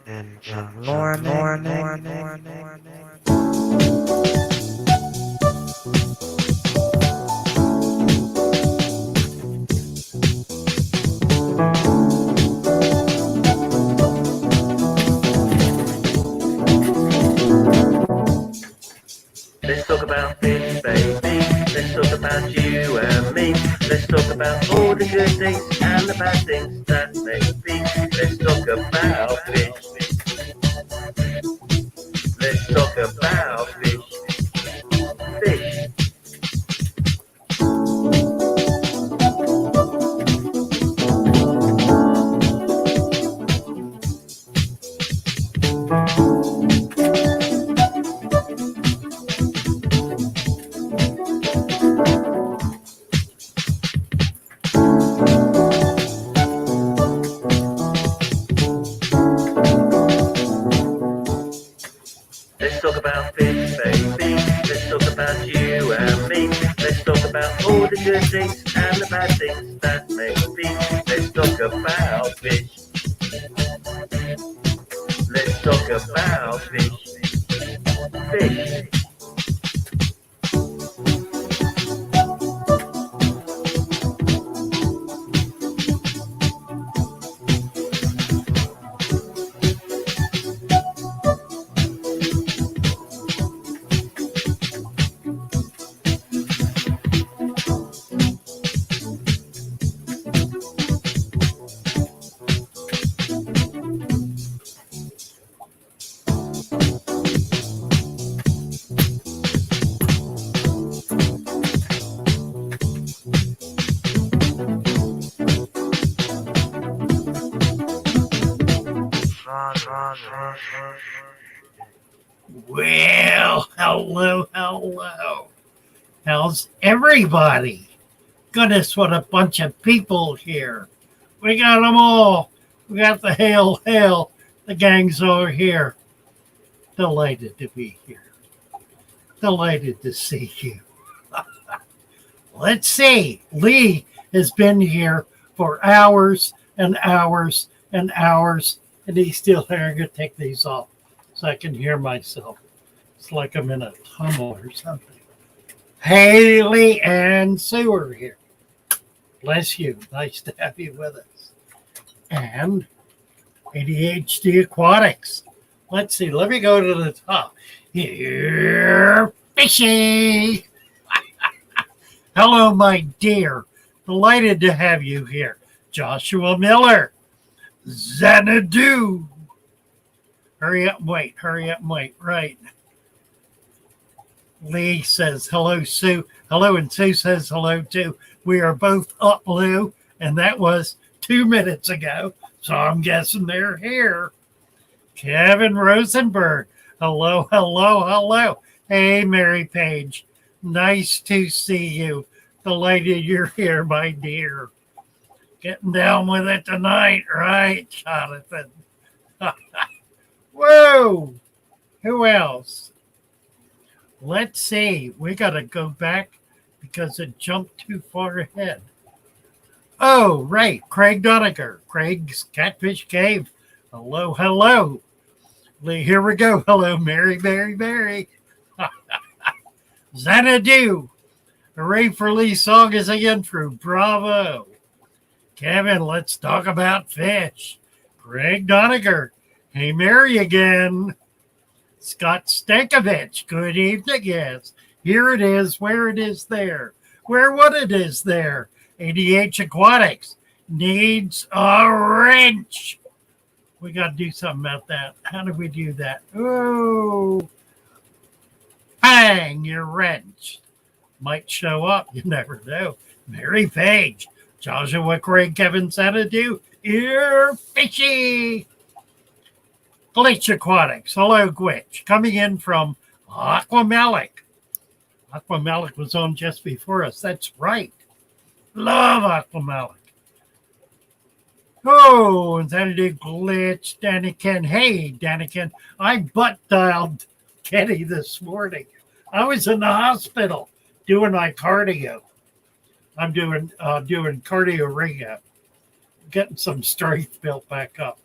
and morning. Let's talk about fish, baby. Let's talk about you and me. Let's talk about all the good things and the bad things that may be. Let's talk about fish. Let's talk about fish. Fish. Let's talk about fish, baby. Let's talk about you and me. Let's talk about all the good things and the bad things that may be. Let's talk about fish. Let's talk about fish. Fish. Well, hello. How's everybody? Goodness, what a bunch of people here. We got them all. We got the hail. The gang's over here. Delighted to be here. Delighted to see you. Let's see. Lee has been here for hours and hours and hours, and he's still here. I'm going to take these off so I can hear myself. It's like I'm in a tunnel or something. Haley and Sue are here. Bless you. Nice to have you with us. And ADHD Aquatics. Let's see. Let me go to the top. Here, Fishy. Hello, my dear. Delighted to have you here. Joshua Miller. Xanadu. Hurry up and wait. Right. Lee says hello, Sue. Hello, and Sue says hello, too. We are both up, Lou, and that was 2 minutes ago, so I'm guessing they're here. Kevin Rosenberg. Hello. Hey, Mary Page. Nice to see you. Delighted you're here, my dear. Getting down with it tonight, right, Jonathan? Whoa! Who else? Let's see. We got to go back because it jumped too far ahead. Oh, right. Craig Doniger. Craig's Catfish Cave. Hello. Here we go. Hello, Mary. Xanadu. Hooray for Lee's song is again through. Bravo. Kevin, let's talk about fish. Craig Doniger. Hey, Mary again. Scott Stankovich. Good evening, yes. Here it is, where it is there. What it is there. ADH Aquatics needs a wrench. We got to do something about that. How do we do that? Oh, bang, your wrench. Might show up, you never know. Mary Page. Joshua Craig, Kevin Xanadu. Here, Fishy. Glitch Aquatics. Hello, Glitch. Coming in from MALIK. MALIK was on just before us. That's right. Love MALIK. Oh, and Xanadu Glitch. Daniken. Hey, Daniken. I butt dialed Kenny this morning. I was in the hospital doing my cardio. I'm doing cardio rehab. getting some strength built back up.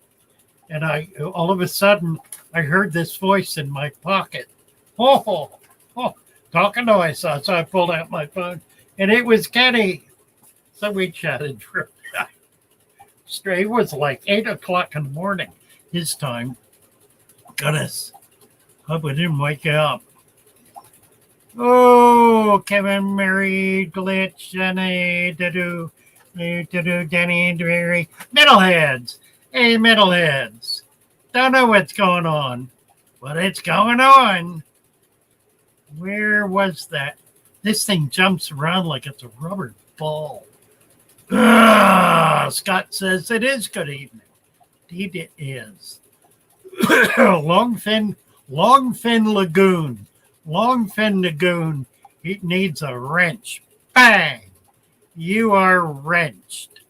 And all of a sudden, I heard this voice in my pocket. Oh, talking to myself. So I pulled out my phone, and it was Kenny. So we chatted for straight. It was like 8 o'clock in the morning, his time. Goodness, hope I didn't wake you up. Oh, Kevin, Mary, Glitch, Jenny, Danny, Dreary, Metalheads. Hey, Metalheads. Don't know what's going on, but it's going on. Where was that? This thing jumps around like it's a rubber ball. Scott says it is good evening. Indeed it is. Longfin Lagoon. Longfin Lagoon. It needs a wrench. Bang! You are wrenched.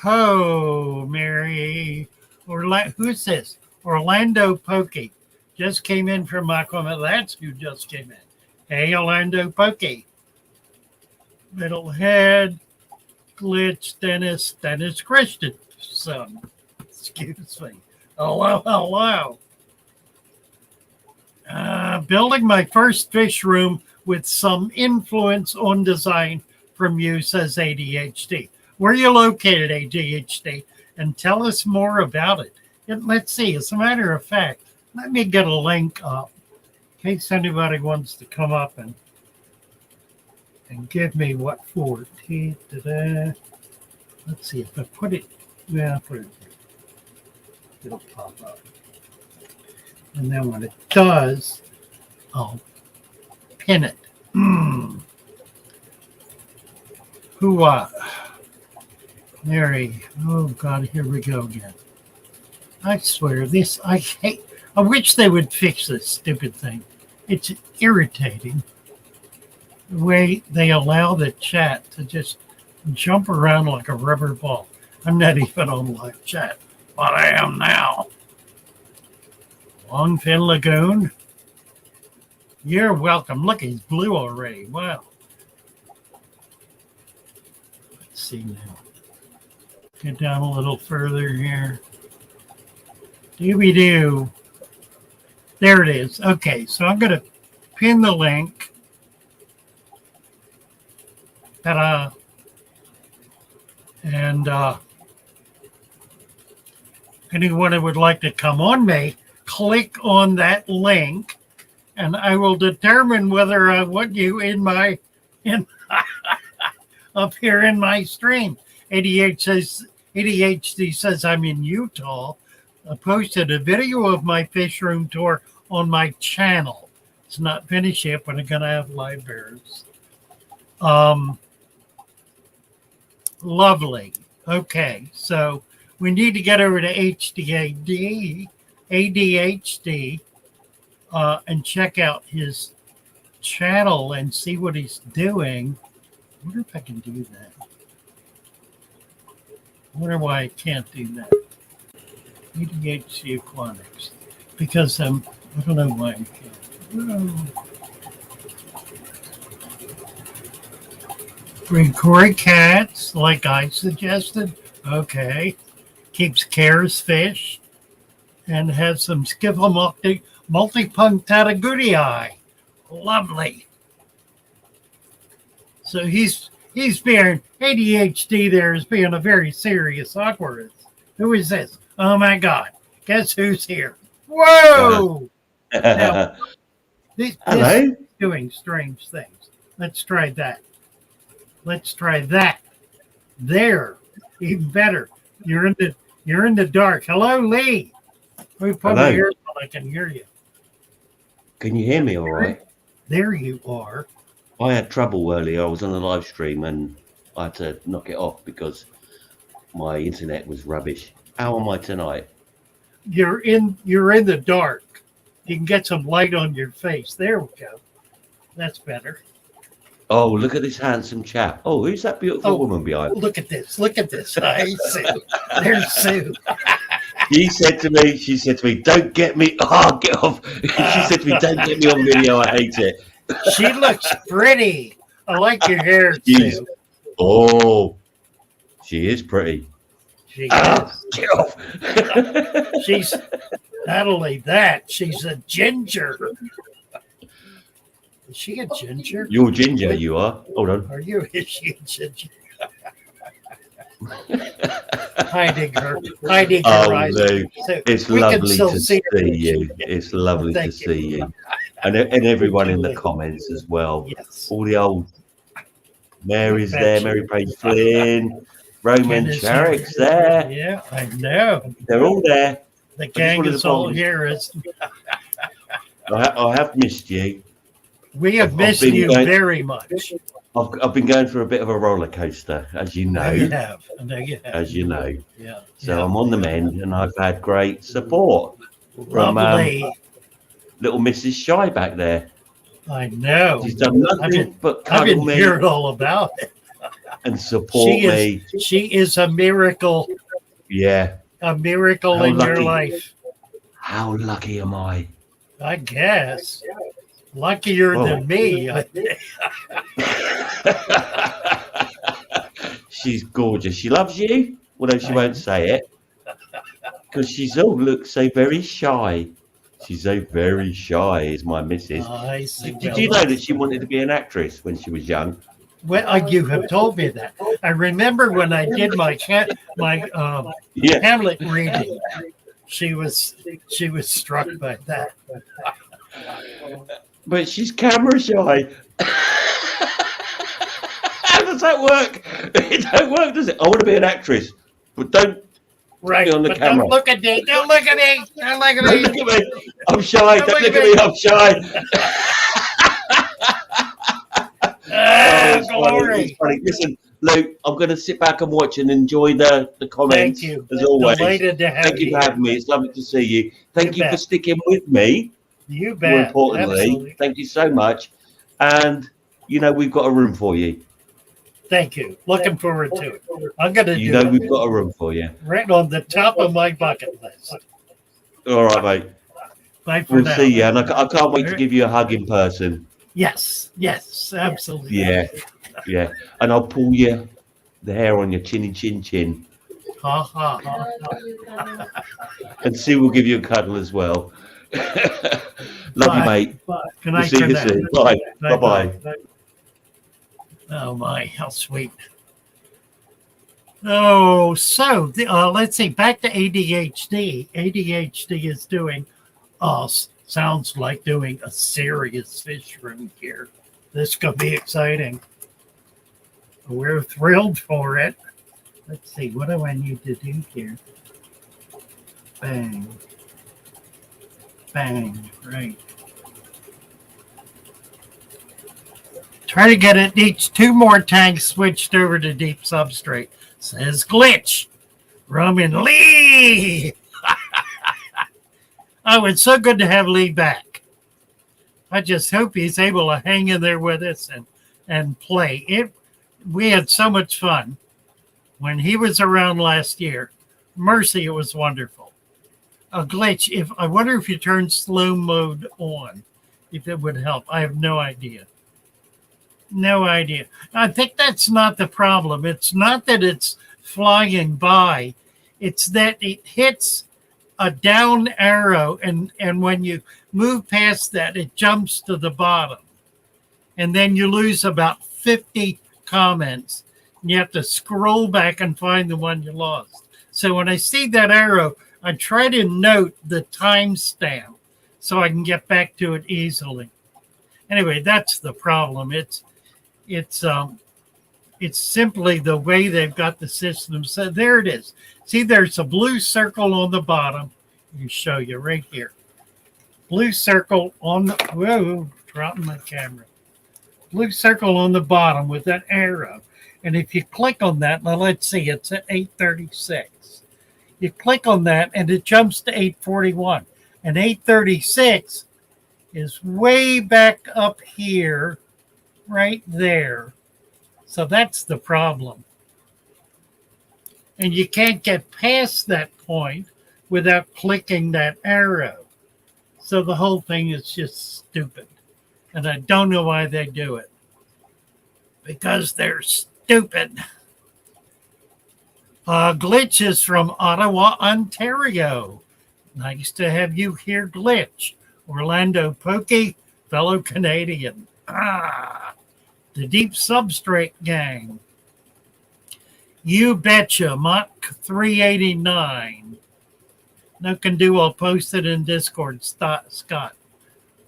Ho, Mary. Who's this? Orlando Pokey. Just came in from AQUA. That's who just came in. Hey, Orlando Pokey. Middlehead. Glitch. Dennis Christensen. Excuse me. Hello. Building my first fish room with some influence on design from you, says ADHD. Where are you located, ADHD? And tell us more about it. And let's see. As a matter of fact, let me get a link up in case anybody wants to come up and give me what for. Let's see if I put it. Yeah, I'll put it there. It'll pop up. And then when it does, I'll pin it. Hoo-ah. Mary. Oh, God, here we go again. I swear, I wish they would fix this stupid thing. It's irritating the way they allow the chat to just jump around like a rubber ball. I'm not even on live chat, but I am now. Longfin Lagoon. You're welcome. Look, he's blue already. Wow. Let's see now. Get down a little further here. Dooby-doo. There it is. Okay, so I'm going to pin the link. Ta-da. And anyone who would like to come on may click on that link, and I will determine whether I want you in up here in my stream. ADHD says I'm in Utah. I posted a video of my fish room tour on my channel. It's not finished yet, but I'm going to have live bears. Lovely. Okay, so we need to get over to ADHD, and check out his channel and see what he's doing. I wonder if I can do that. I wonder why I can't do that. ADHD Aquatics. Because I don't know why I can't. Record cats, like I suggested. Okay. Keeps cares fish. And has some skiffle multipunctata goody eye. Lovely. So he's being ADHD there is being a very serious aquarist. Who is this? Oh my God. Guess who's here? Whoa! Now, this is doing strange things. Let's try that. There. Even better. You're in the dark. Hello, Lee. Let me put my ears on. I can hear you. Can you hear me all right? There you are. I had trouble earlier. I was on a live stream and I had to knock it off because my internet was rubbish. How am I tonight? You're in the dark. You can get some light on your face. There we go. That's better. Oh, look at this handsome chap. Oh, who's that beautiful woman behind? Look at this. Hey, Sue. There's Sue. She said to me, don't get me. Oh, get off. She said to me, don't get me on video. I hate it. She looks pretty. I like your hair, Sue. Oh, She is pretty. She Ah, is. get off. She's not only that, she's a ginger. Is she a ginger? You're ginger, you are. Hold on. Are you? Is she a ginger? Hiding her Oh, eyes. Lou, So it's we can lovely still to see her. see you. It's lovely to Thank you. see you. And everyone in the comments as well. Yes. All the old Mary's Bet there, you. Mary Page Flynn, Roman Ken is Sharrock's here. there. Yeah, I know. They're all there. The just gang wanted is to all find- here. I have missed you. We have I've missed been you going- very much. I've been going through a bit of a roller coaster, as you No, you know. have. No, you have. As you know. Yeah. So yeah. I'm on the mend, and I've had great support from Lovely. little Mrs. Shy back there. I know. She's done nothing but I've cuddle been me hearing all about it. and support me. She is a miracle. Yeah. A miracle How in your lucky. life. How lucky am I? I guess. Luckier Whoa. than me. I think. She's gorgeous. She loves you, although she I- won't say it. Because she's all looks so very shy. She's so very shy, is my missus. I see. Did you know that she wanted to be an actress when she was young? Well, you have told me that. I remember when I did my Yeah. Hamlet reading. She was struck by that. But she's camera shy. How does that work? It don't work, does it? I want to be an actress, but don't Right. on the but camera. Don't look at me. Don't look at me. Don't look at don't me. look at me. I'm shy. Don't Don't look look at at me. I'm shy. Ah, It's funny, glory. it's funny. Listen, Luke, I'm going to sit back and watch and enjoy the comments. Thank you. As always. Delighted to have Thank you for having me. It's lovely to see you. Thank You you for bet. sticking with me. You More bet. importantly, Absolutely. thank you so much. And you know we've got a room for you. Thank you. Looking forward to it. I'm going to You do know it we've got a room for you. right on the top of my bucket list. All right, mate. Bye for We'll now. see you, and I can't wait to give you a hug in person. Yes. Yes. Absolutely. Yeah, yeah. And I'll pull you the hair on your chinny chin, Ha ha ha. and Sue will give you a cuddle as well. Love Bye. you, mate. Good We'll night see for you now. soon. Bye. Bye. Oh my, how sweet. Oh, so let's see. Back to ADHD. ADHD is doing, sounds like doing a serious fish room here. This could be exciting. We're thrilled for it. Let's see. What do I need to do here? Bang. Bang. Right. Try to get it. Needs 2 more tanks switched over to deep substrate. Says glitch. Roman Lee. Oh, it's so good to have Lee back. I just hope he's able to hang in there with us and play. We had so much fun when he was around last year. Mercy, it was wonderful. A glitch. I wonder if you turn slow mode on, if it would help. I have no idea. No idea. I think that's not the problem. It's not that it's flying by. It's that it hits a down arrow, and when you move past that, it jumps to the bottom. And then you lose about 50 comments. And you have to scroll back and find the one you lost. So when I see that arrow, I try to note the timestamp so I can get back to it easily. Anyway, that's the problem. It's simply the way they've got the system. So there it is. See, there's a blue circle on the bottom. You show you right here. Blue circle on the, whoa, dropping my camera. Blue circle on the bottom with that arrow. And if you click on that, now let's see, it's at 836. You click on that and it jumps to 841. And 836 is way back up here, right there. So that's the problem. And you can't get past that point without clicking that arrow. So the whole thing is just stupid. And I don't know why they do it. Because they're stupid. Glitch is from Ottawa, Ontario. Nice to have you here, Glitch. Orlando Pokey, fellow Canadian. The Deep Substrate Gang. You Betcha, Mach 389. No can do, I'll post it in Discord. Scott,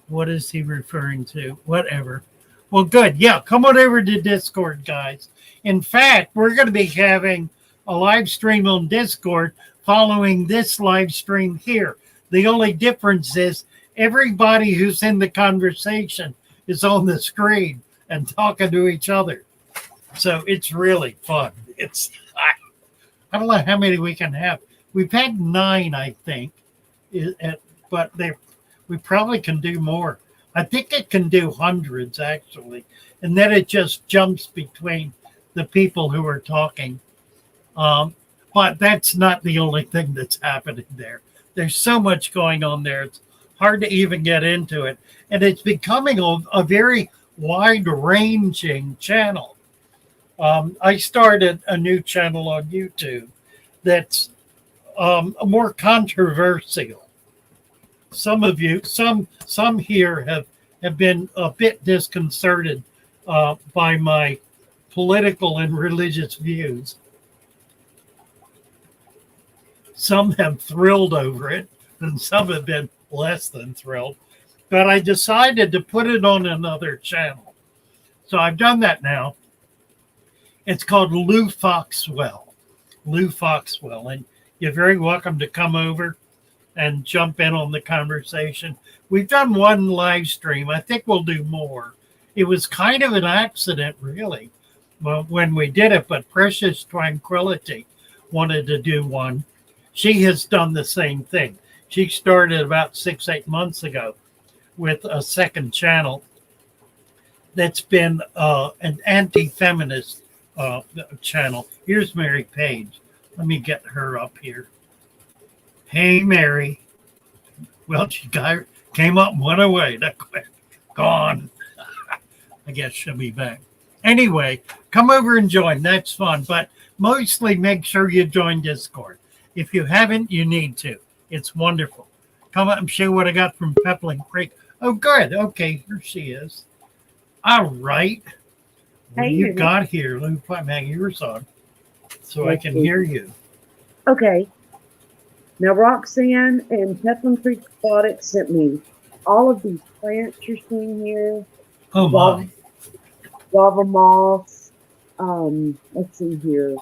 what is he referring to? Whatever. Well, good. Yeah, come on over to Discord, guys. In fact, we're going to be having a live stream on Discord following this live stream here. The only difference is everybody who's in the conversation is on the screen and talking to each other. So it's really fun. I don't know how many we can have. We've had 9, I think, but we probably can do more. I think it can do hundreds, actually. And then it just jumps between the people who are talking. But that's not the only thing that's happening there. There's so much going on there. It's hard to even get into it. And it's becoming a very wide-ranging channel. I started a new channel on YouTube that's more controversial. Some of you, some here have been a bit disconcerted by my political and religious views. Some have thrilled over it, and some have been less than thrilled. But I decided to put it on another channel. So I've done that now. It's called Lou Foxwell. Lou Foxwell. And you're very welcome to come over and jump in on the conversation. We've done one live stream. I think we'll do more. It was kind of an accident, really, when we did it, but Precious Tranquility wanted to do one. She has done the same thing. She started about 6-8 months ago with a second channel that's been an anti-feminist channel. Here's Mary Page. Let me get her up here. Hey, Mary. Well, she came up and went away. That quick. Gone. I guess she'll be back. Anyway, come over and join. That's fun. But mostly make sure you join Discord. If you haven't, you need to. It's wonderful. Come up and show what I got from Peppling Creek. Oh, good. Okay, here she is. All right. What you got here? Let me put my ears on so I can hear you. Okay. Now, Roxanne and Peppling Creek Aquatics sent me all of these plants you're seeing here. Oh, my. Lava moss. Let's see here.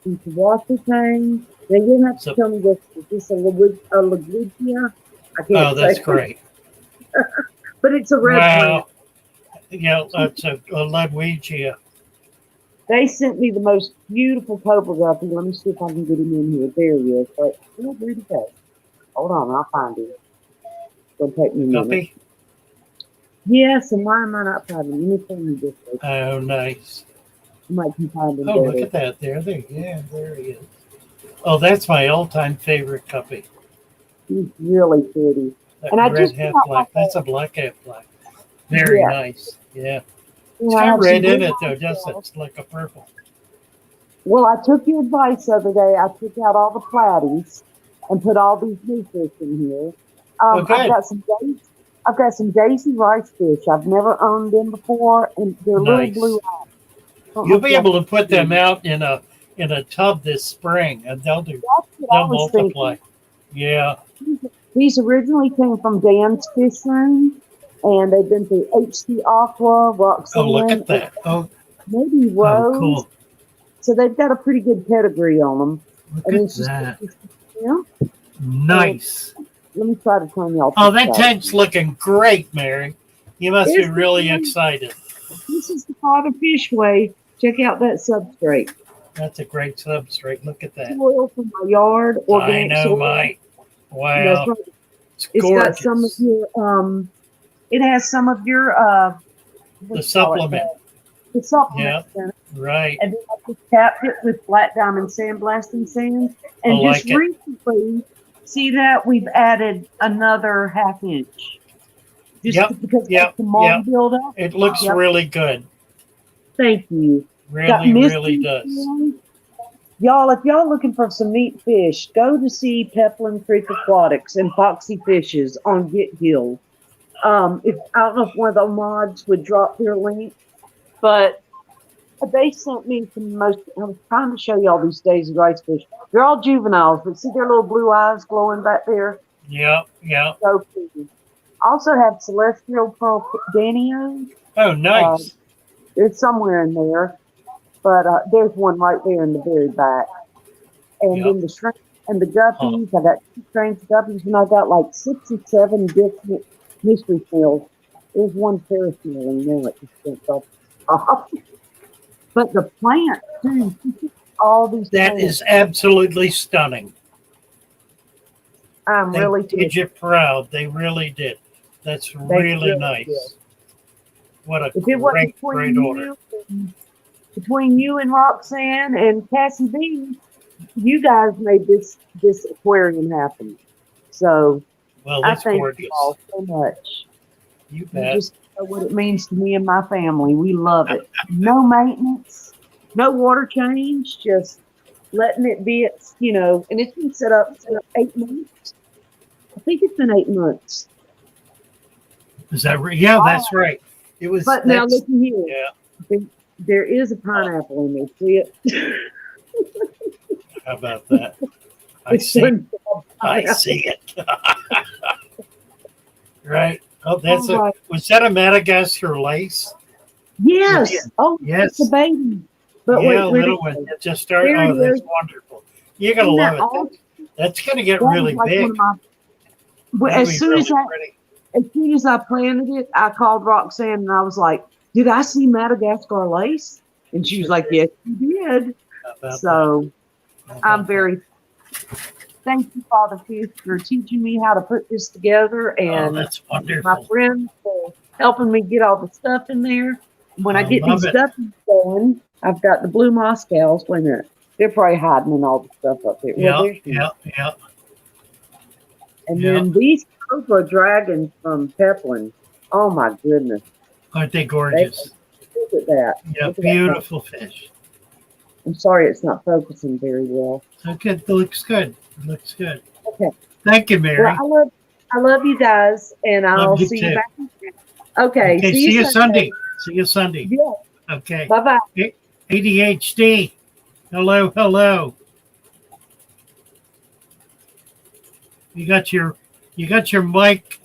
These water things. Now, you'll have to tell me this. Is this a Legutia? I can't Oh, that's great. But it's a red plant. Yeah, that's a Legutia. They sent me the most beautiful topography. Let me see if I can get him in here. There he is. But where'd he go? Hold on, I'll find him. It's going to take me a minute. Guppy? Yes, and why am I not finding him? Let me find him this way. Oh, nice. I might can find him. Oh, look at that. There he is. Oh, that's my all-time favorite Guppy. He's really pretty. That and I red just half thought black. That's a black half black. Very nice. Yeah. It's got red in it, though, just it's like a purple. Well, I took your advice the other day. I took out all the platies and put all these new fish in here. I've got some Daisy rice fish. I've never owned them before, and they're little blue eyes. You'll be able to put them out in a tub this spring, and they'll multiply. Yeah. These originally came from Dan's Fish Room, and they've been through HC Aqua, Roxanne. Oh, look at that. Oh, maybe Rose. Oh, cool. So they've got a pretty good pedigree on them. Look at that. Yeah. Nice. Let me try to turn y'all. Oh, that tank's looking great, Mary. You must be really excited. This is the Father Fish Way. Check out that substrate. That's a great substrate. Look at that. Soil from my yard. I know, Mike. Wow. Right. It's got some of your it has some of your the supplement. The supplement. Yeah. Right. And then I just capped it with black diamond sandblasting sand. And just recently, see that we've added another ½ inch. Just because the mold build up. It looks really good. Thank you. Really does. Y'all, if y'all looking for some neat fish, go to see Peplin Creek Aquatics and Foxy Fishes on Get Hill. If I don't know if one of the mods would drop their link, but they sent me some most. I was trying to show y'all these days of rice fish. They're all juveniles, but see their little blue eyes glowing back there. Yep. So pretty. Also have celestial pearl Danio. Oh, nice. It's somewhere in there, but there's one right there in the very back. And then the shrimp and the guppies. I got 2 strains of guppies, and I got like 6 or 7 different mystery snails. There's one parasnail in there that just went off. But the plant, too, all these That plants. is absolutely stunning. I'm They really did you proud. They really did. That's really nice. did. What a If it wasn't great order. between you and Roxanne and Cassie B, you guys made this aquarium happen. So Well, I that's thank gorgeous. you all so much. You You bet. just know what it means to me and my family. We love it. No maintenance, no water change, just letting it be, and it's been set up for 8 months. I think it's been 8 months. Is that right? Yeah, that's right. It was. But now that's- listen here. Yeah. There is a pineapple in there. See it? How about that? I It's see. one I pineapple. see it. Right. Oh, that's Oh, a. right. Was that a Madagascar lace? Yes. Yeah. Oh, Yes. it's a baby. But Yeah, wait, a where little did it one. go? It just started. There Oh, it that's is. wonderful. You're gonna Isn't love that it. awesome? That's gonna get That was really like big. one of my. Well, It'll as be soon really as I pretty. planted it, I called Roxanne and I was like, "Did I see Madagascar lace?" And she was like, "Yes, you did." How about So that? How I'm about very thank you, Father Keith, for teaching me how to put this together, that? Oh, and that's my wonderful. friends for helping me get all the stuff in there. When I I get love these it. stuff going, I've got the blue Moscows. Wait a minute. They're probably hiding in all the stuff up there. Yeah, there's yeah, yeah. And Yeah. then these cobra dragons from Peplin. Oh my goodness. Aren't they gorgeous? Look at that. Yeah, Look at that. beautiful fish. I'm sorry it's not focusing very well. Okay, it looks good. It looks good. Okay. Thank you, Mary. Well, I love you guys, and I'll Love you see you too. back. Okay. Okay, see you Sunday. See you Sunday. Yeah. Okay. Bye bye. ADHD. Hello, hello. You got your mic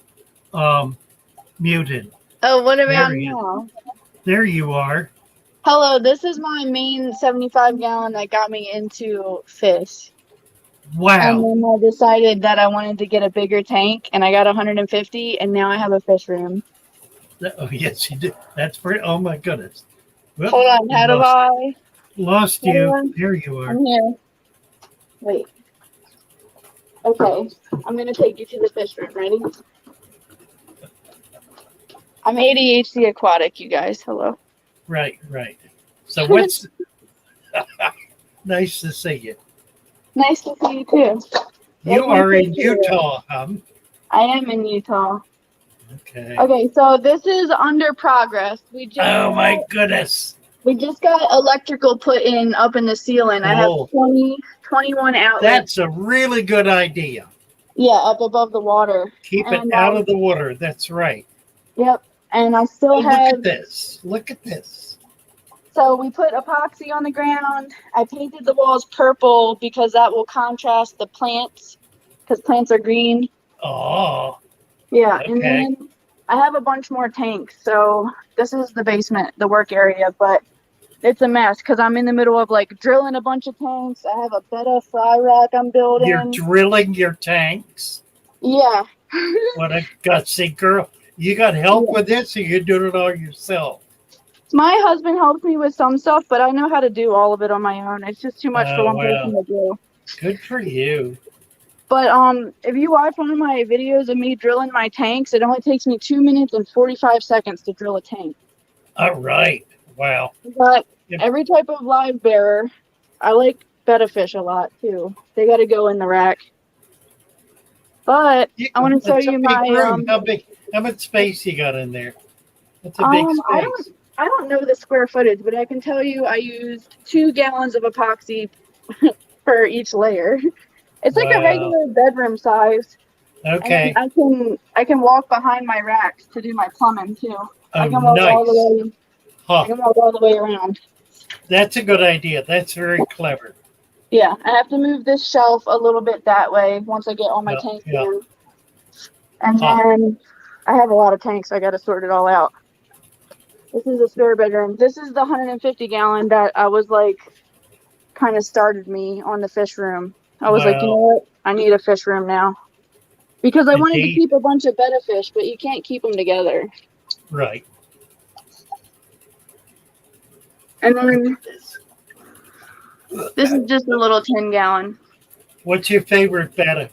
muted. Oh, what about There you- now? There you are. Hello, this is my main 75-gallon that got me into fish. Wow. And then I decided that I wanted to get a bigger tank, and I got 150, and now I have a fish room. Oh, yes, you did. That's pretty. Oh, my goodness. Well, Hold on, how do I? lost Hold you. on. There you are. I'm here. Wait. Okay, I'm going to take you to the fish room. Ready? I'm ADHD aquatic, you guys. Hello. Right. So what's nice to see you. Nice to see you, too. You Like my are in picture. Utah, huh? I am in Utah. Okay. Okay, so this is under progress. Oh my goodness. We just got electrical put in up in the ceiling. I have Oh. 21 outlets. That's a really good idea. Yeah, up above the water. Keep it And, out of the water. That's right. Yep. And I still Oh, look have, at this. Look at this. so we put epoxy on the ground. I painted the walls purple because that will contrast the plants, because plants are green. Oh, Yeah, and Okay. then I have a bunch more tanks. So this is the basement, the work area, but it's a mess because I'm in the middle of like drilling a bunch of tanks. I have a betta fry rack I'm building. you're drilling your tanks. Yeah. What a gutsy girl. You got help with this or you're doing it all yourself? My husband helps me with some stuff, but I know how to do all of it on my own. It's just too much for Oh, one wow. person to do. Good for you. But if you watch one of my videos of me drilling my tanks, it only takes me 2 minutes and 45 seconds to drill a tank. All right. Wow. But Yep. every type of live bearer, I like betta fish a lot too. They got to go in the rack. But I want to show That's a you big my room. How much space you got in there? That's a big I space. don't know the square footage, but I can tell you I used 2 gallons of epoxy for each layer. It's like a Wow. regular bedroom size. Okay. And I can walk behind my racks to do my plumbing too. I Oh, can walk all the nice. way. I Huh. can walk all the way around. That's a good idea. That's very clever. Yeah, I have to move this shelf a little bit that way once I get all my tanks Yeah. in. And Huh. then I have a lot of tanks. I got to sort it all out. This is a spare bedroom. This is the 150 gallon that I was like, kind of started me on the fish room. I was like, you know Wow. what? I need a fish room now. Because I wanted to Indeed. keep a bunch of betta fish, but you can't keep them together. Right. And then this is just a little 10 gallon. What's your favorite betta?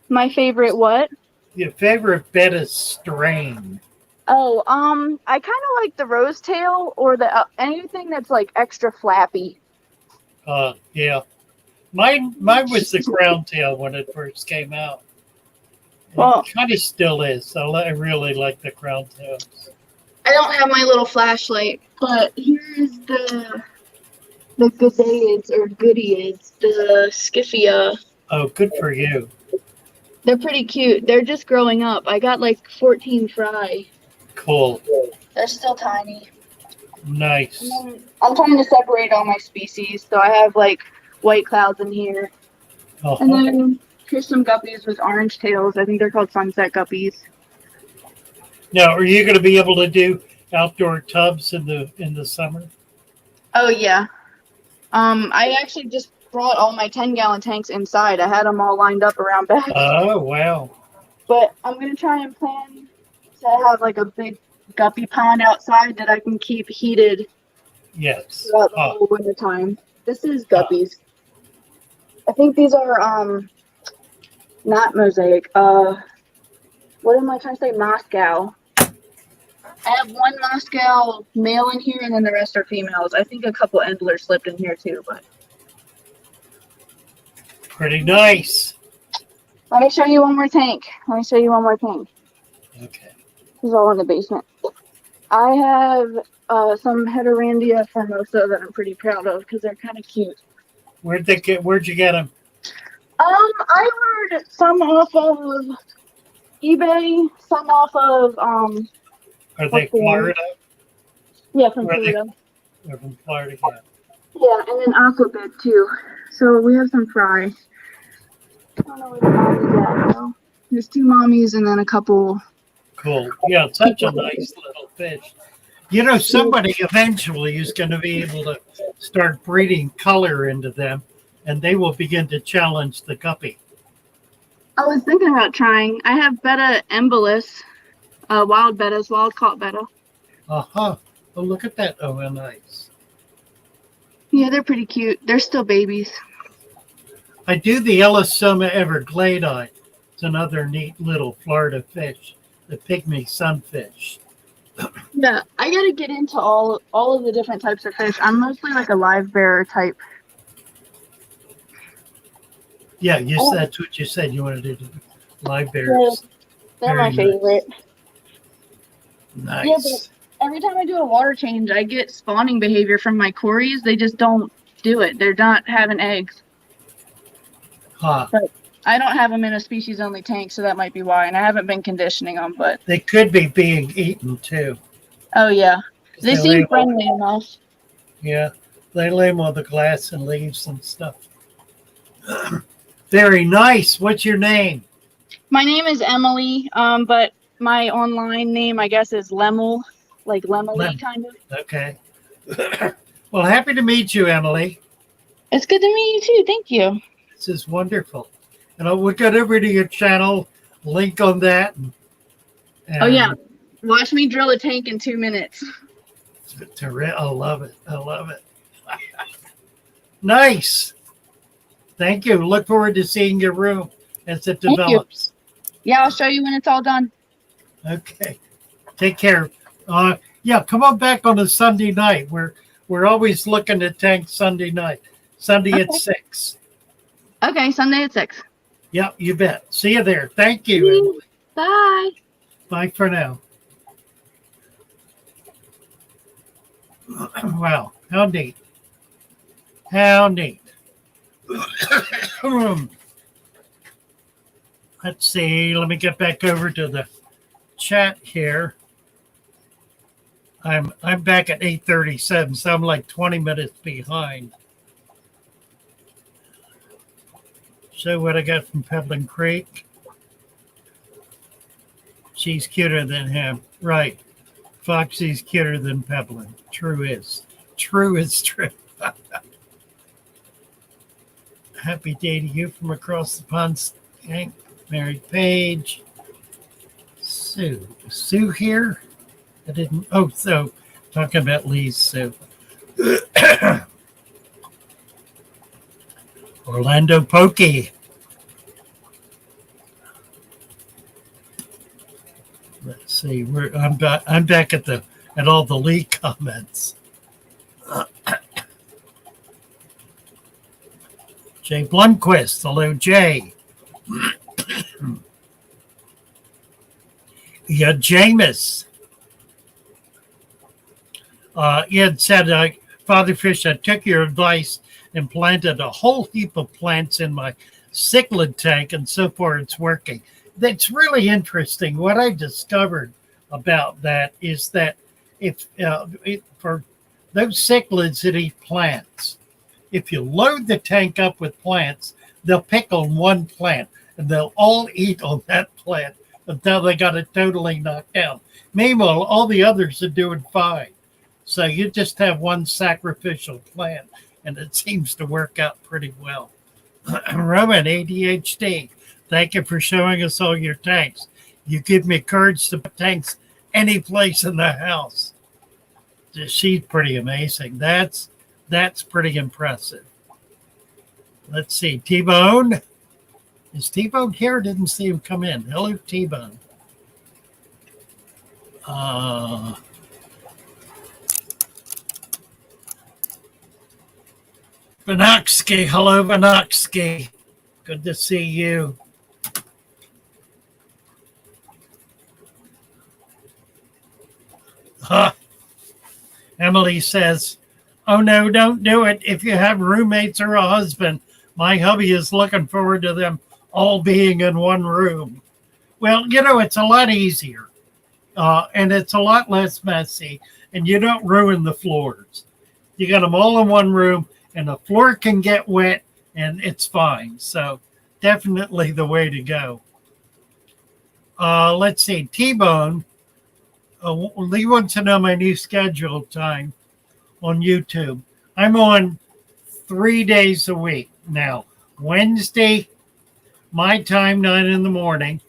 My favorite what? Your favorite betta strain? Oh, I kind of like the rose tail or the anything that's like extra flappy. Yeah. Mine was the crown tail when it first came out. Well, It kind of still is. I really like the crown tails. I don't have my little flashlight, but here's the goodaids or goodieids, the Skiffia. Oh, good for you. They're pretty cute. They're just growing up. I got like 14 fry. Cool. They're still tiny. Nice. And then I'm trying to separate all my species, so I have like white clouds in here. Oh, And then here's some guppies with orange tails. I think they're called sunset guppies. now, are you going to be able to do outdoor tubs in the summer? Oh yeah. I actually just brought all my 10 gallon tanks inside. I had them all lined up around back. Oh, wow. But I'm gonna try and plan to have like a big guppy pond outside that I can keep heated Yes. throughout the whole winter time. This is guppies. I think these are not mosaic. What am I trying to say? Moscow. I have one Moscow male in here, and then the rest are females. I think a couple Endlers slipped in here too, but Pretty nice. let me show you one more tank. Okay. This is all in the basement. I have some Heterandia formosa that I'm pretty proud of because they're kind of cute. Where'd you get them? I ordered some off of eBay, some off of Are they Florida? Yeah, from Where are they? Florida. They're from Florida, yeah. Yeah, and then aquabid too. So we have some fry. I don't know where the mommy's at though. There's two mommies and then a couple. Cool. Yeah, such a nice little fish. You know, somebody eventually is going to be able to start breeding color into them, and they will begin to challenge the guppy. I was thinking about trying. I have betta embolus, wild bettas, wild caught betta. Uh-huh. Oh, look at that. Oh, how nice. Yeah, they're pretty cute. They're still babies. I do the Ellisoma evergladi. It's another neat little Florida fish, the pygmy sunfish. Yeah, I gotta get into all of the different types of fish. I'm mostly like a live bearer type. Yeah, that's what you said you wanted to do. Live bears. They're my Very favorite. Nice. Yeah, but every time I do a water change, I get spawning behavior from my cories. They just don't do it. They're not having eggs. Huh. But I don't have them in a species-only tank, so that might be why. And I haven't been conditioning them, but... They could be being eaten, too. Oh, yeah. They seem lay friendly enough. Yeah, they lay them on the glass and leaves and stuff. Very nice. What's your name? My name is Emily, but my online name, I guess, is Lemel, like Lemily, kind of. Okay. Well, happy to meet you, Emily. It's good to meet you, too. Thank you. This is wonderful. And I'll look at over to your channel, link on that. And oh, yeah. Watch me drill a tank in 2 minutes. I love it. I love it. Nice. Thank you. Look forward to seeing your room as it develops. Yeah, I'll show you when it's all done. Okay. Take care. Yeah, come on back on a Sunday night. We're always looking at tanks Sunday night. Sunday at 6. Okay, Sunday at 6. Yeah, you bet. See you there. Thank you, Emily. Bye. Bye for now. Wow, how neat. How neat. Let's see. Let me get back over to the chat here. I'm back at 8:37, so I'm like 20 minutes behind. So what I got from Pebbling Creek. She's cuter than him. Right. Foxy's cuter than Pebbling. True is. True is true. Happy day to you from across the pond, Hank. Mary Page. Sue. Sue here? I didn't. Oh, so talking about Lee's Sue. Orlando Pokey. Let's see. I'm back at all the Lee comments. Jay Blumquist. Hello, Jay. Yeah, Jameis. He had said, Father Fish, I took your advice and planted a whole heap of plants in my cichlid tank, and so far it's working. That's really interesting. What I discovered about that is that for those cichlids that eat plants, if you load the tank up with plants, they'll pick on one plant, and they'll all eat on that plant until they got it totally knocked down. Meanwhile, all the others are doing fine. So you just have one sacrificial plant, and it seems to work out pretty well. Roman, ADHD, thank you for showing us all your tanks. You give me courage to put tanks any place in the house. She's pretty amazing. That's pretty impressive. Let's see. T-Bone. Is T-Bone here? Didn't see him come in. Hello, T-Bone. Vanoksky. Hello, Vanoksky. Good to see you. Emily says, oh, no, don't do it. If you have roommates or a husband, my hubby is looking forward to them all being in one room. Well, it's a lot easier, and it's a lot less messy, and you don't ruin the floors. You got them all in one room, and the floor can get wet, and it's fine. So definitely the way to go. Let's see. T-Bone, Lee wants to know my new schedule time on YouTube. I'm on 3 days a week now. Wednesday, my time, 9 in the morning.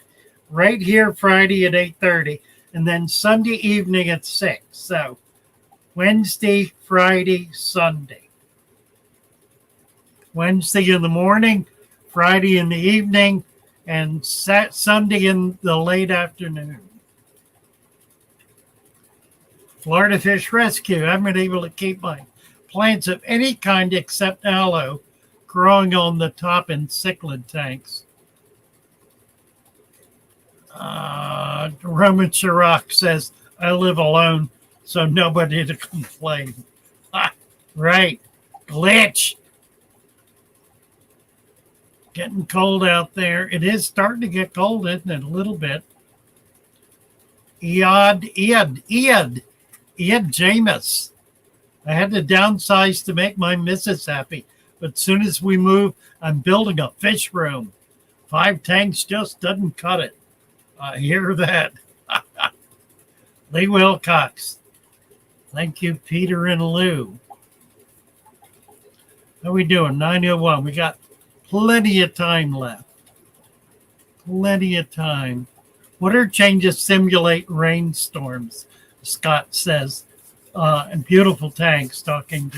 Right here, Friday at 8:30. And then Sunday evening at 6. So Wednesday, Friday, Sunday. Wednesday in the morning, Friday in the evening, and Sunday in the late afternoon. Florida Fish Rescue. I've been able to keep my plants of any kind except aloe growing on the top in cichlid tanks. Roman Chirac says, I live alone, so nobody to complain. Right. Glitch. Getting cold out there. It is starting to get cold, isn't it? A little bit. Iad Jameis. I had to downsize to make my missus happy. But as soon as we move, I'm building a fish room. 5 tanks just doesn't cut it. I hear that. Lee Wilcox. Thank you, Peter and Lou. How are we doing? 9:01. We got plenty of time left. Plenty of time. Water changes simulate rainstorms, Scott says. And beautiful tanks, talking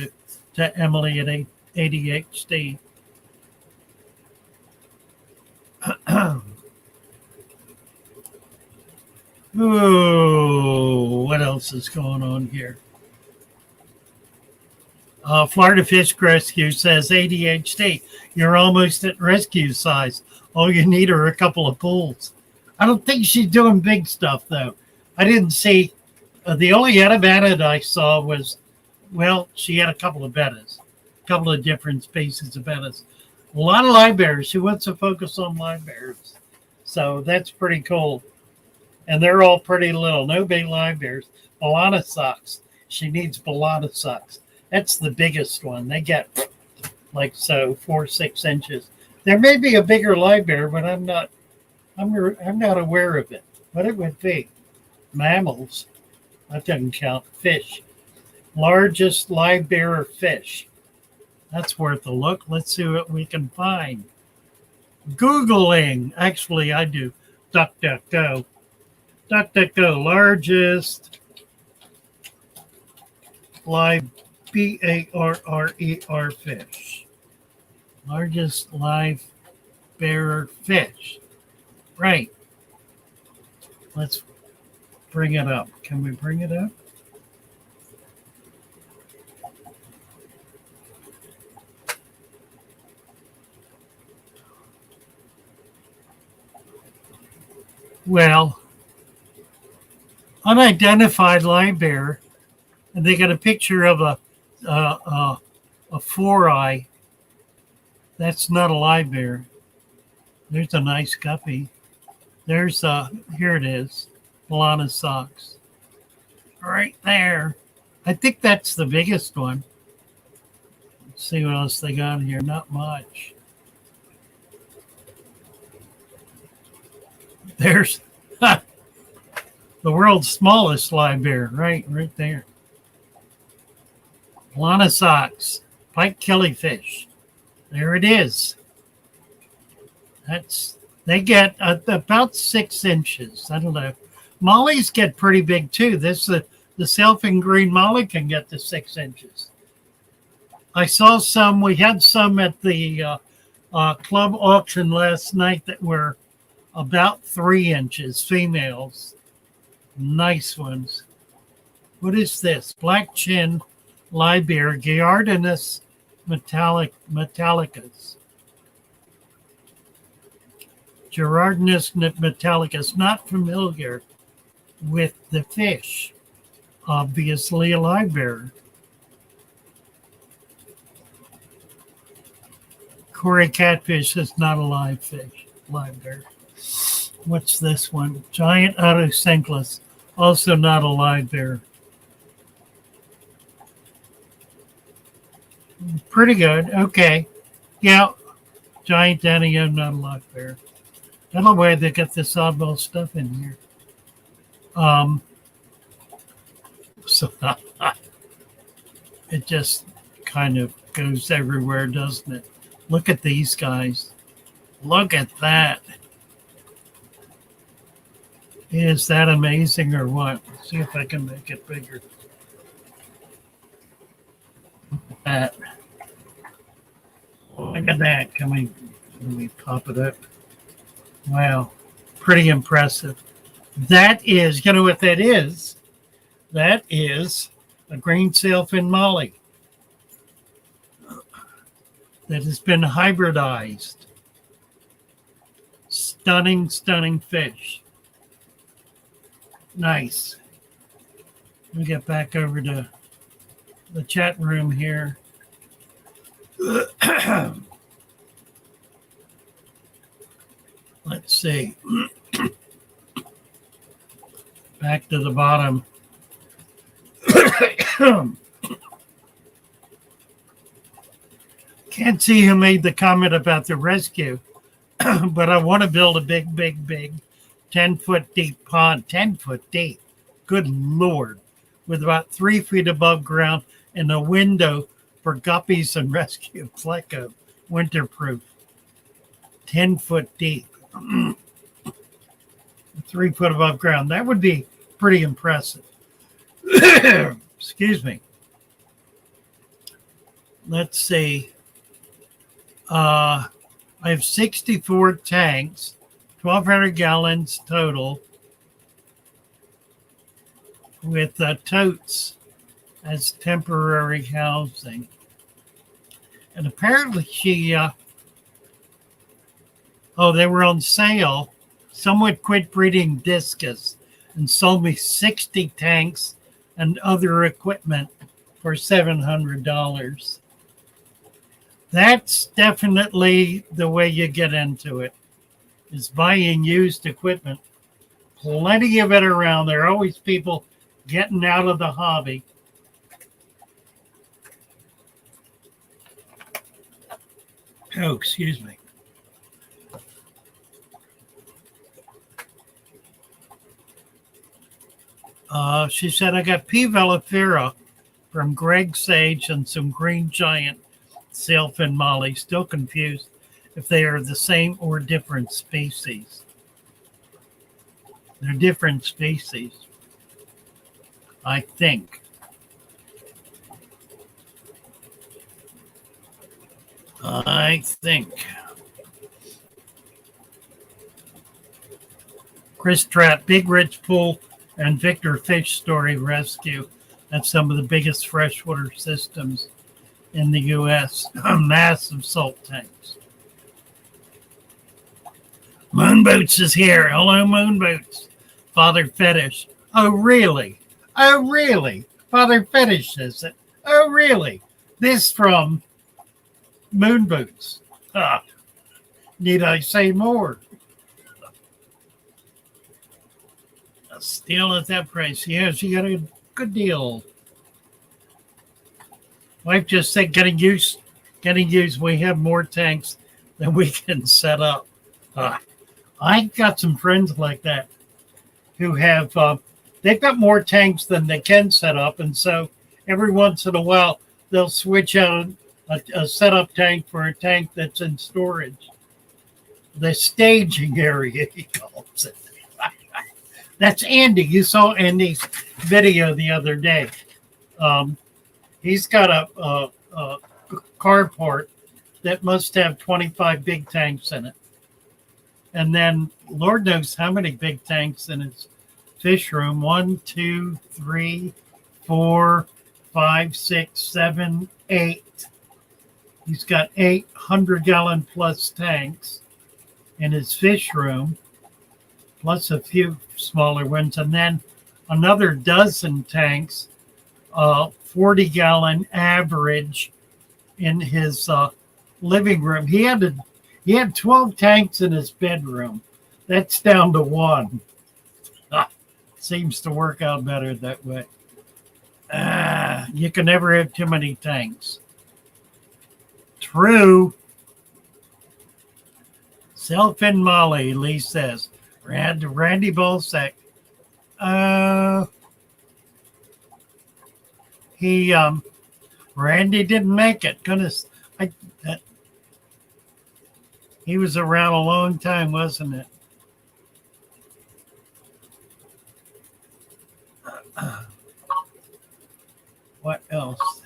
to Emily at ADHD. Ooh, what else is going on here? Florida Fish Rescue says ADHD, you're almost at rescue size. All you need are a couple of pools. I don't think she's doing big stuff, though. I didn't see, the only Edibana I saw was, well, she had a couple of bettas, a couple of different species of bettas. A lot of live bears. She wants to focus on live bears. So that's pretty cool. And they're all pretty little. No big live bears. Balana socks. She needs balana socks. That's the biggest one. They get like so 4-6 inches. There may be a bigger live bear, but I'm not aware of it. What it would be. Mammals. That doesn't count. Fish. Largest live bear fish. That's worth a look. Let's see what we can find. Googling. Actually, I do. DuckDuckGo. DuckDuckGo. Largest live BARRER fish. Largest live bear fish. Right. Let's bring it up. Can we bring it up? Well, unidentified live bear, and they got a picture of a 4-eye. That's not a live bear. There's a nice guppy. There's here it is, Balana socks. Right there. I think that's the biggest one. Let's see what else they got here. Not much. There's the world's smallest live bear, right there. Balana socks, pike killifish. There it is. They get about 6 inches. I don't know. Mollies get pretty big too. The Selfing green molly can get to 6 inches. I saw some. We had some at the club auction last night that were about 3 inches, females. Nice ones. What is this? Black chin live bear, Giardinus metallicus. Giardinus metallicus. Not familiar with the fish. Obviously a live bear. Cory catfish is not a live fish, live bear. What's this one? Giant Autocenklus, also not a live bear. Pretty good. Okay. Yeah. Giant Danio, not a live bear. I don't know why they got this oddball stuff in here. So it just kind of goes everywhere, doesn't it? Look at these guys. Look at that. Is that amazing or what? Let's see if I can make it bigger. Look at that. Look at that. Can we pop it up? Wow. Pretty impressive. That is, you know what that is? That is a green sailfin molly that has been hybridized. Stunning, stunning fish. Nice. Let me get back over to the chat room here. Let's see. Back to the bottom. Can't see who made the comment about the rescue, but I want to build a big 10-foot deep pond, 10 foot deep. Good Lord. With about 3 feet above ground and a window for guppies and rescue pleco, winterproof. 10 foot deep. 3 foot above ground. That would be pretty impressive. Excuse me. Let's see. I have 64 tanks, 1,200 gallons total, with totes as temporary housing. And apparently they were on sale. Someone quit breeding discus and sold me 60 tanks and other equipment for $700. That's definitely the way you get into it, is buying used equipment. Plenty of it around. There are always people getting out of the hobby. Oh, excuse me. She said, I got P. velifera from Greg Sage and some green giant sailfin molly. Still confused if they are the same or different species. They're different species, I think. Chris Trapp, Big Rich Pool, and Victor Fish Story Rescue. That's some of the biggest freshwater systems in the U.S. Massive salt tanks. Moon Boots is here. Hello, Moon Boots. Father Fetish. Oh, really? Oh, really? Father Fetish says it. Oh, really? This from Moon Boots. Need I say more? A steal at that price. Yeah, she got a good deal. Wife just said getting used. We have more tanks than we can set up. I've got some friends like that who have, they've got more tanks than they can set up. And so every once in a while, they'll switch out a setup tank for a tank that's in storage. The staging area, he calls it. That's Andy. You saw Andy's video the other day. He's got a carport that must have 25 big tanks in it. And then Lord knows how many big tanks in his fish room. 1, 2, 3, 4, 5, 6, 7, 8. He's got 800-gallon plus tanks in his fish room, plus a few smaller ones, and then another dozen tanks, 40-gallon average in his living room. He had 12 tanks in his bedroom. That's down to 1. Seems to work out better that way. You can never have too many tanks. True. Selfin Molly, Lee says. Randy Bolsack. Randy didn't make it. Goodness, he was around a long time, wasn't it? What else?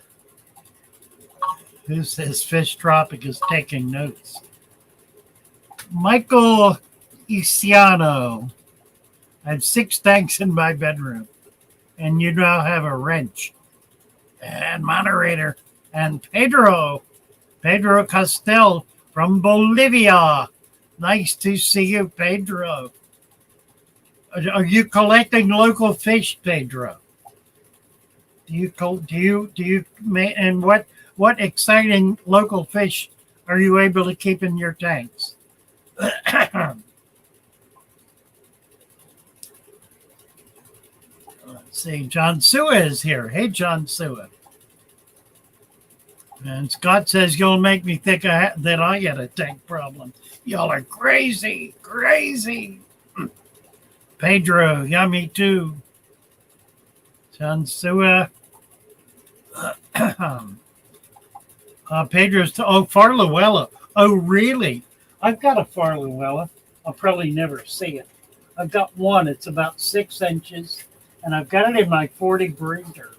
Who says Fish Tropic is taking notes? Michael Isiano. I have 6 tanks in my bedroom, and you now have a wrench. And moderator, and Pedro Castel from Bolivia. Nice to see you, Pedro. Are you collecting local fish, Pedro? And what exciting local fish are you able to keep in your tanks? Let's see, John Sua is here. Hey, John Sua. And Scott says, you'll make me think that I had a tank problem. Y'all are crazy. Pedro, yeah, me too. John Sua. Pedro's, Farluella. Oh, really? I've got a Farluella. I'll probably never see it. I've got one. It's about 6 inches, and I've got it in my 40 breeder.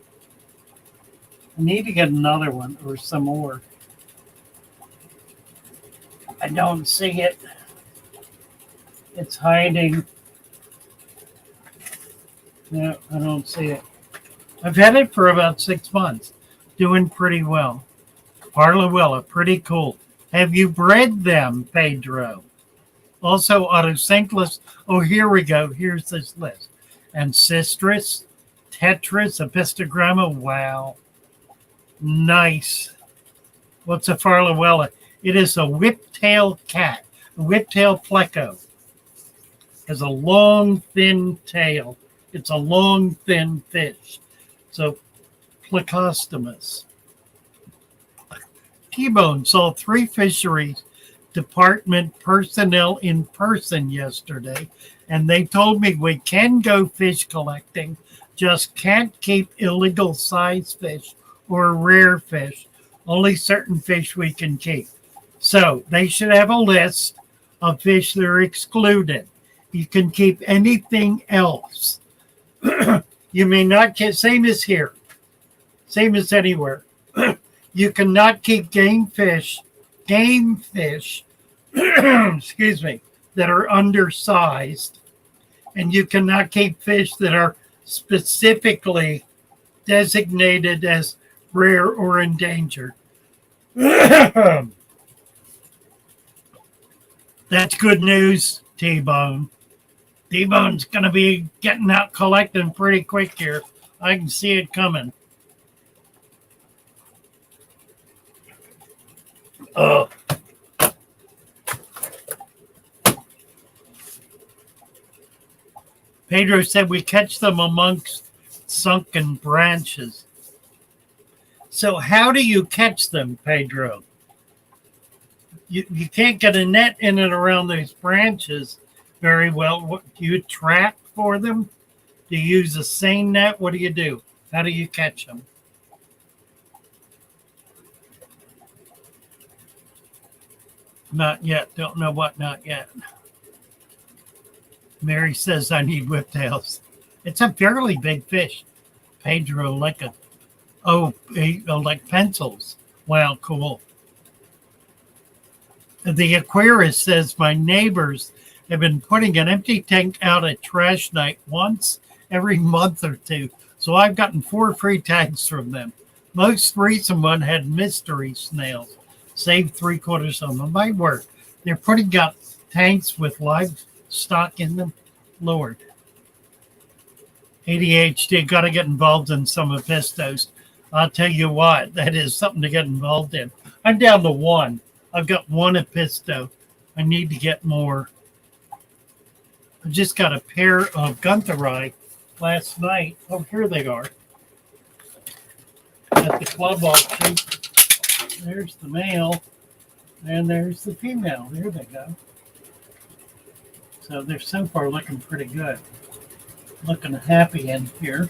I need to get another one or some more. I don't see it. It's hiding. No, I don't see it. I've had it for about 6 months. Doing pretty well. Farluella, pretty cool. Have you bred them, Pedro? Also, Autosynclus. Oh, here we go. Here's this list. And Sistris, Tetris, Epistogramma. Wow. Nice. What's a farlawella? It is a whiptail cat, a whiptail pleco. Has a long, thin tail. It's a long, thin fish. So, plecostomus. T-Bone saw 3 fisheries department personnel in person yesterday, and they told me we can go fish collecting, just can't keep illegal size fish or rare fish. Only certain fish we can keep. So they should have a list of fish that are excluded. You can keep anything else. You may not get, same as here, same as anywhere. You cannot keep game fish, excuse me, that are undersized. And you cannot keep fish that are specifically designated as rare or endangered. That's good news, T-Bone. T-Bone's going to be getting out collecting pretty quick here. I can see it coming. Oh. Pedro said we catch them amongst sunken branches. So how do you catch them, Pedro? You can't get a net in and around those branches very well. What, do you trap for them? Do you use a seine net? What do you do? How do you catch them? Not yet. Don't know what not yet. Mary says I need whiptails. It's a fairly big fish. Pedro, like like pencils. Wow, cool. The Aquarists says my neighbors have been putting an empty tank out at trash night once every month or 2. So I've gotten 4 free tags from them. Most recent one had mystery snails. Saved 3/4 of them. Might work. They're putting out tanks with livestock in them. Lord. ADHD, got to get involved in some Mephistos. I'll tell you what, that is something to get involved in. I'm down to 1. I've got 1 Episto. I need to get more. I just got a pair of Guntheri last night. Oh, here they are. At the club auction. There's the male, and there's the female. There they go. So they're so far looking pretty good. Looking happy in here.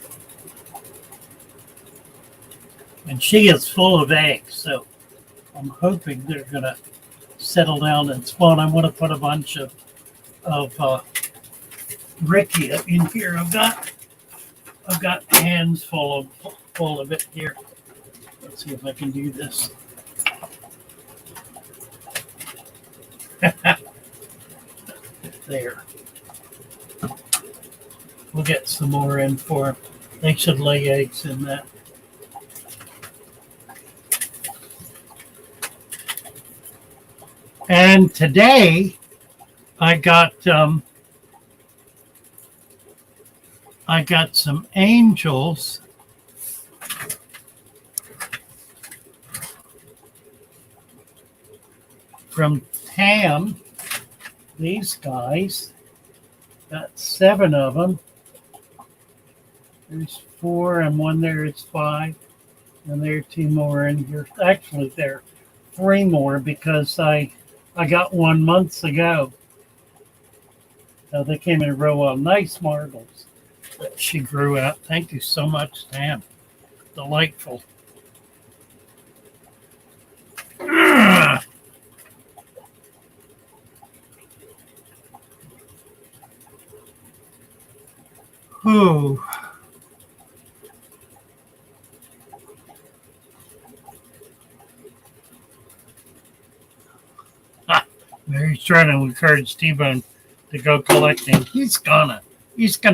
And she is full of eggs, so I'm hoping they're going to settle down and spawn. I'm going to put a bunch of Rickia in here. I've got hands full of it here. Let's see if I can do this. There. We'll get some more in for them. They should lay eggs in that. And today I got some angels. From Tam, these guys, got 7 of them. There's 4 and 1 there is 5. And there are 2 more in here. Actually, there are 3 more because I got 1 months ago. So they came in a row of nice marbles that she grew out. Thank you so much, Tam. Delightful. Oh. Mary's trying to encourage T-Bone to go collecting. He's gonna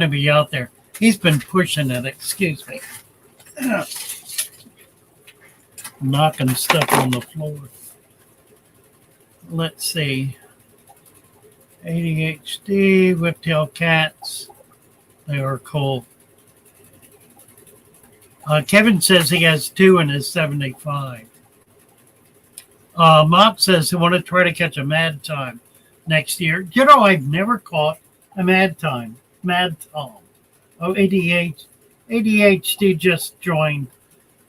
be out there. He's been pushing it. Excuse me. Knocking stuff on the floor. Let's see. ADHD, whiptail cats. They are cool. Kevin says he has 2 in his 75. Mop says they want to try to catch a mad time next year. You know, I've never caught a mad time. Mad Tom. Oh, ADHD just joined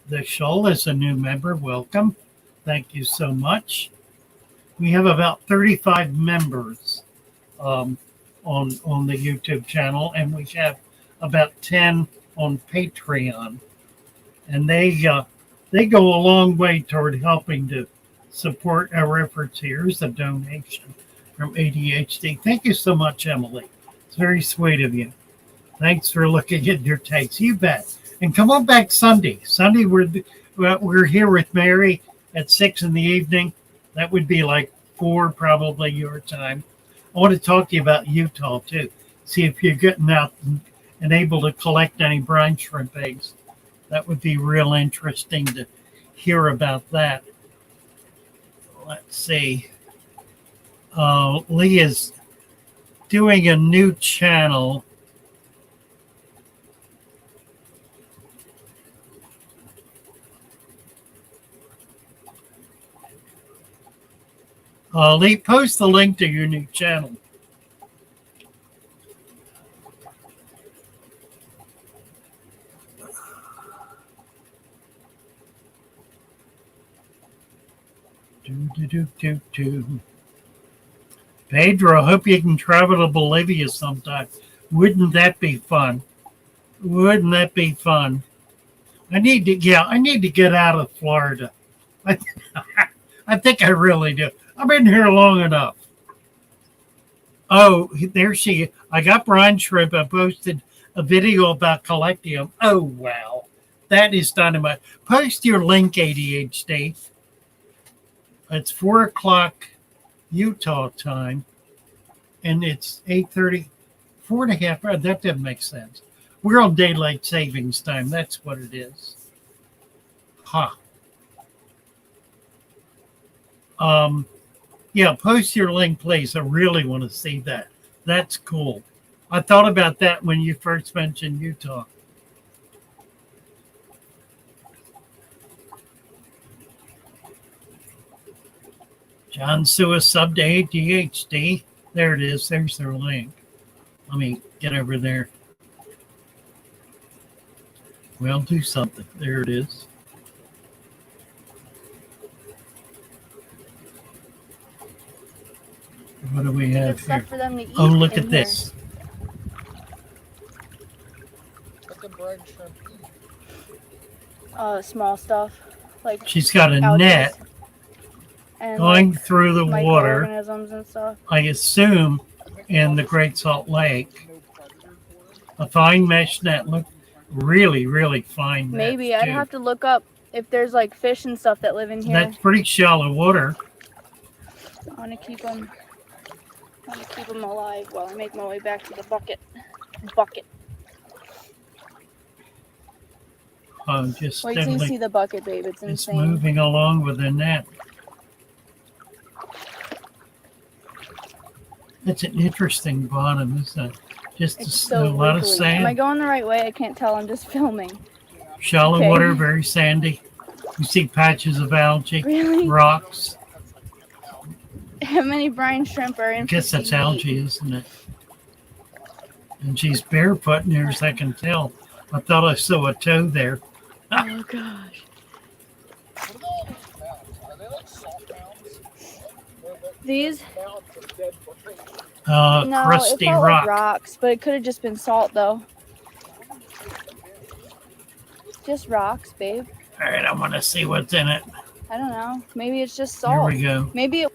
the show as a new member. Welcome. Thank you so much. We have about 35 members on the YouTube channel, and we have about 10 on Patreon. And they go a long way toward helping to support our efforts. Here's a donation from ADHD. Thank you so much, Emily. It's very sweet of you. Thanks for looking at your takes. You bet. And come on back Sunday. Sunday, we're here with Mary at 6 in the evening. That would be like 4 probably your time. I want to talk to you about Utah, too. See if you're getting out and able to collect any brine shrimp eggs. That would be real interesting to hear about that. Let's see. Lee is doing a new channel. Lee, post the link to your new channel. Pedro, I hope you can travel to Bolivia sometime. Wouldn't that be fun? Wouldn't that be fun? I need to get out of Florida. I think I really do. I've been here long enough. Oh, there she is. I got brine shrimp. I posted a video about collecting them. Oh, wow. That is dynamite. Post your link, ADHD. It's 4 o'clock Utah time, and it's 8:30, 4.5 hours. That doesn't make sense. We're on daylight savings time. That's what it is. Huh. Yeah, post your link, please. I really want to see that. That's cool. I thought about that when you first mentioned Utah. John Sua sub to ADHD. There it is. There's their link. Let me get over there. Well, do something. There it is. What do we have here? For them to eat Oh, look at here. this. What the brine shrimp eat? Small stuff like She's got a algae net and going like through the water, microorganisms and stuff. I assume, in the Great Salt Lake. A fine mesh net. Look, really, really fine. Maybe nets, I'd too. have to look up if there's like fish and stuff that live in here. That's pretty shallow water. I want to keep them. Alive while I make my way back to the bucket. Just Wait till you see steadily, the bucket, babe. It's it's insane. moving along with the net. It's an interesting bottom, isn't it? Just It's a so lot of wrinkly. Am I sand. going the right way? I can't tell. I'm just filming. Shallow Okay. water, very sandy. You see patches of algae, Really? rocks. How many brine shrimp are in? I guess that's 50 feet? algae, isn't it? And she's barefoot near as I can tell. I thought I saw a toe there. Oh gosh. What are all these mounds? Are they like salt mounds? Or the These? mounds of dead brine? No, Crusty it felt rock. like rocks, but it could have just been salt though. Just rocks, babe. All right, I want to see what's in it. I don't know. Maybe it's just Here salt. we go. Maybe it.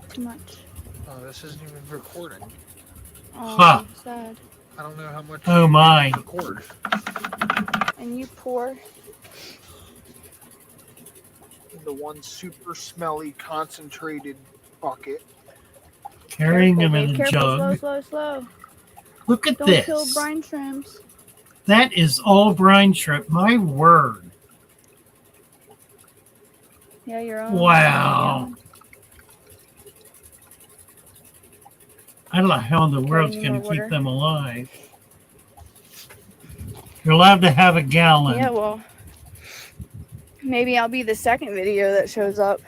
Too much. Oh, this isn't even recording. Oh, Huh. sad. I don't know how much Oh my. record. And you pour. The one super smelly concentrated bucket. Carrying them in a Careful, jug. slow. Look at Don't this. kill brine shrimps. That is all brine shrimp. My word. Yeah, your own. Wow. I don't know how in the world's any going more to keep water? them alive. You're allowed to have a gallon. Yeah, well, maybe I'll be the second video that shows up.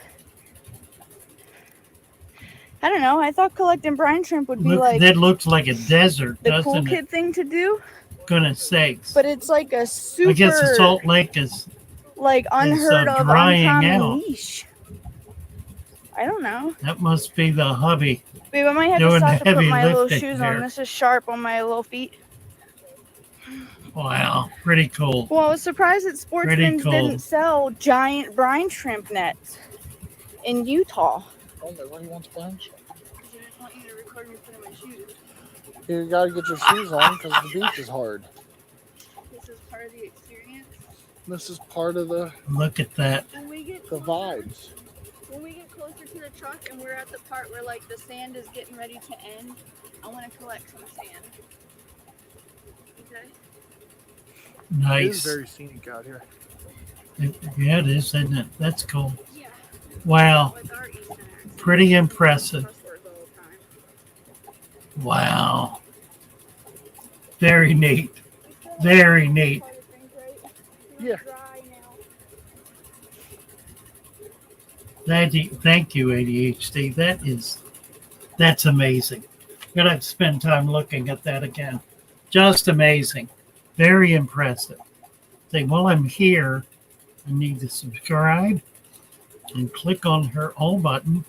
I don't know. I thought collecting brine shrimp would be like that looks like a desert, the doesn't cool it? kid thing to do. Goodness sakes. But it's like a super, I guess the Salt Lake is like unheard of, drying uncommon out. niche. I don't know. That must be the hubby. Babe, I might have to Doing stop the to put heavy my little lifting shoes there. on. This is sharp on my little feet. Wow, pretty cool. Well, I was surprised that Sportsman's cool. didn't sell giant brine shrimp nets in Utah. Oh, nobody wants brine shrimp. I just want you to record me putting my shoes. You gotta get your shoes on because the beach is hard. This is part of the experience. This is part of the Look at that. When we get vibes. When we get closer to the truck and we're at the part where like the sand is getting ready to end, I want to collect some sand. Okay. It is Nice. very scenic out here. Yeah, it is, isn't it? That's cool. Yeah. Wow. With our Eastern accent. Pretty impressive. Cuss words all the time. Wow. Very neat. Very neat. Yeah. Thank you, ADHD. That's amazing. Gonna have to spend time looking at that again. Just amazing. Very impressive. Say, while I'm here, I need to subscribe and click on her all button.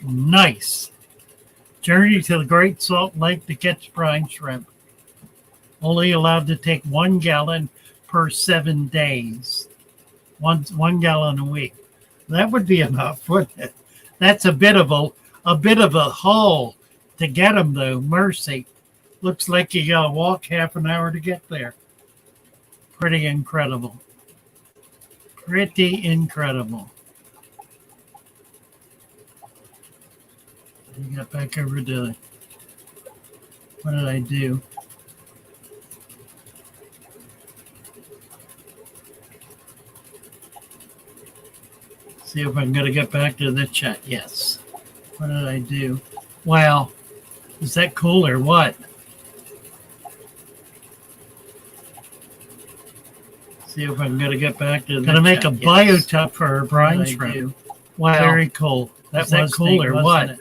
Nice. Journey to the Great Salt Lake to catch brine shrimp. Only allowed to take 1 gallon per 7 days. One gallon a week. That would be enough, wouldn't it? That's a bit of a haul to get them, though. Mercy. Looks like you gotta walk half an hour to get there. Pretty incredible. Pretty incredible. You got back over to what did I do? See if I'm going to get back to the chat. Yes. What did I do? Wow. Is that cool or what? See if I'm going to get back to the chat. Going to make a biotop for her brine shrimp. Wow. Very cool. That was cool or what?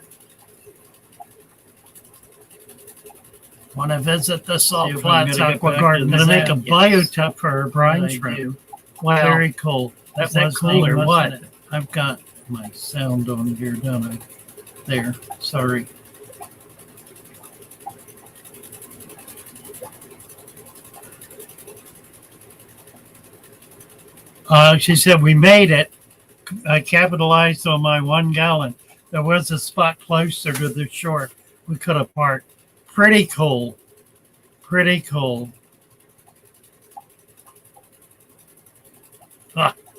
Want to visit the Salt Flats Aqua Garden. Going to make a biotop for her brine shrimp. Wow. Very cool. That was cool or what? I've got my sound on here, don't I? There. Sorry. She said, we made it. I capitalized on my 1 gallon. There was a spot closer to the shore. We could have parked. Pretty cool. Pretty cool.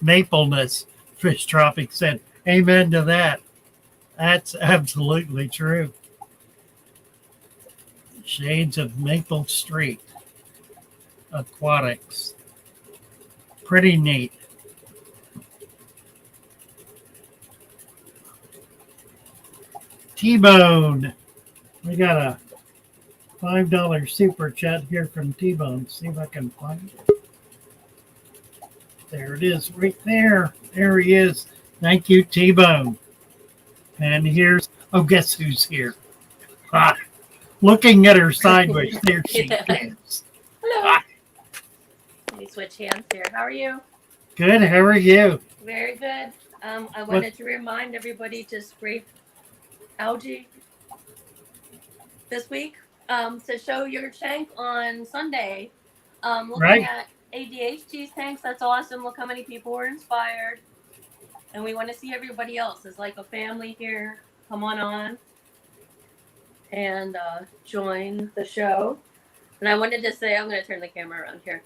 Mapleness, Fish Tropic said. Amen to that. That's absolutely true. Shades of Maple Street. Aquatics. Pretty neat. T-Bone. We got a $5 super chat here from T-Bone. See if I can find it. There it is, right there. There he is. Thank you, T-Bone. And here's, oh, guess who's here? Looking at her sideways. There she is. Hello. Let me switch hands here. How are you? Good. How are you? Very good. I wanted to remind everybody to scrape algae this week to show your tank on Sunday. Looking at ADHD's tanks, that's awesome. Look how many people were inspired. And we want to see everybody else. It's like a family here. Come on and join the show. And I wanted to say, I'm going to turn the camera around here.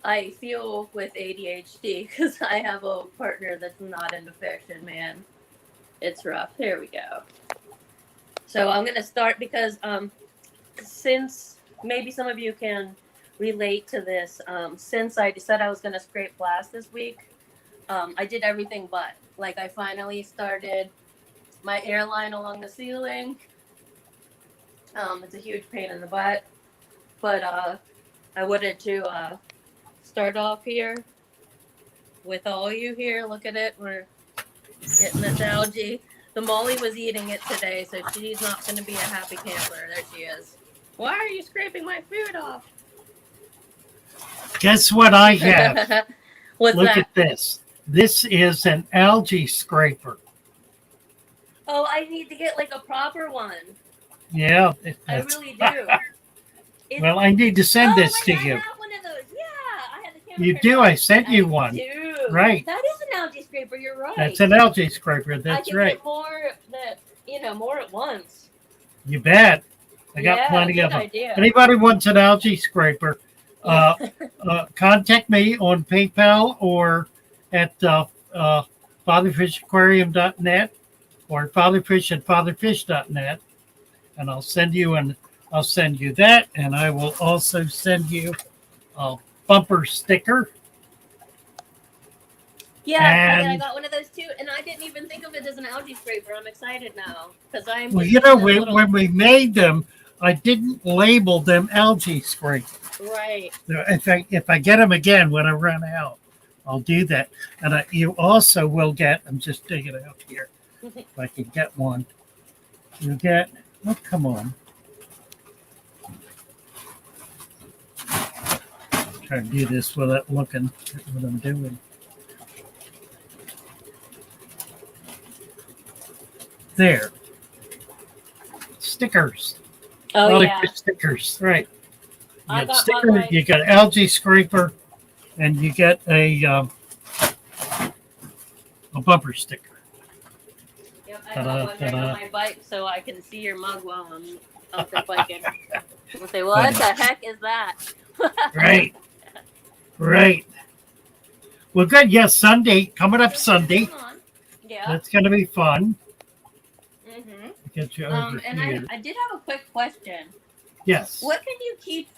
I feel with ADHD because I have a partner that's not into fish, and man, it's rough. Here we go. So I'm going to start because since maybe some of you can relate to this, since I said I was going to scrape glass this week, I did everything but. Like, I finally started my airline along the ceiling. It's a huge pain in the butt. But I wanted to start off here with all you here. Look at it. We're getting this algae. The Molly was eating it today, so she's not going to be a happy camper. There she is. Why are you scraping my food off? Guess what I have? What's Look that? at this. This is an algae scraper. Oh, I need to get like a proper one. Yeah. I really do. Well, I need to send this to I you. have one of those. Yeah, I had the camera. You do. I sent you one. Do. Right. That is an algae scraper. You're right. That's an algae scraper. I That's can right. get more at once. You bet. I got plenty good of them. idea. Anybody wants an algae scraper, contact me on PayPal or at fatherfishaquarium.net or fatherfish@fatherfish.net, and I'll send you that, and I will also send you a bumper sticker. Yeah, I got one of those too, and I didn't even think of it as an algae scraper. I'm excited now because I'm. Well, you know, when we made them, I didn't label them algae scrapers. Right. If I get them again when I run out, I'll do that. And you also will get. I'm just digging it out here. If I can get one, you get. Oh, come on. Try to do this without looking at what I'm doing. There. Stickers. Oh, yeah. Stickers, right. I You got got sticker, mine. you got algae scraper, and you get a bumper sticker. Yep, I got one right on my bike so I can see your mug while I'm out there biking. I'll say, what the heck is that? Right. Right. Well, good. Yes, Sunday, coming up Sunday. Yeah. That's going to be fun. Mm-hmm. Get you over And here. I did have a quick question. Yes. What can you keep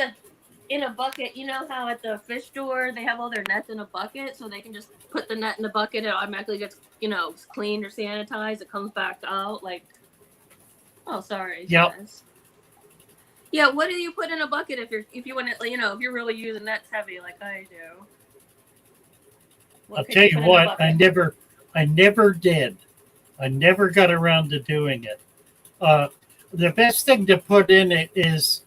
in a bucket? You know how at the fish store they have all their nets in a bucket, so they can just put the net in the bucket. It automatically gets cleaned or sanitized. It comes back out like. Oh, sorry. Yep. Guys. Yeah. What do you put in a bucket if you want to if you're really using nets heavy like I do? I'll tell you what. I never did. I never got around to doing it. The best thing to put in it is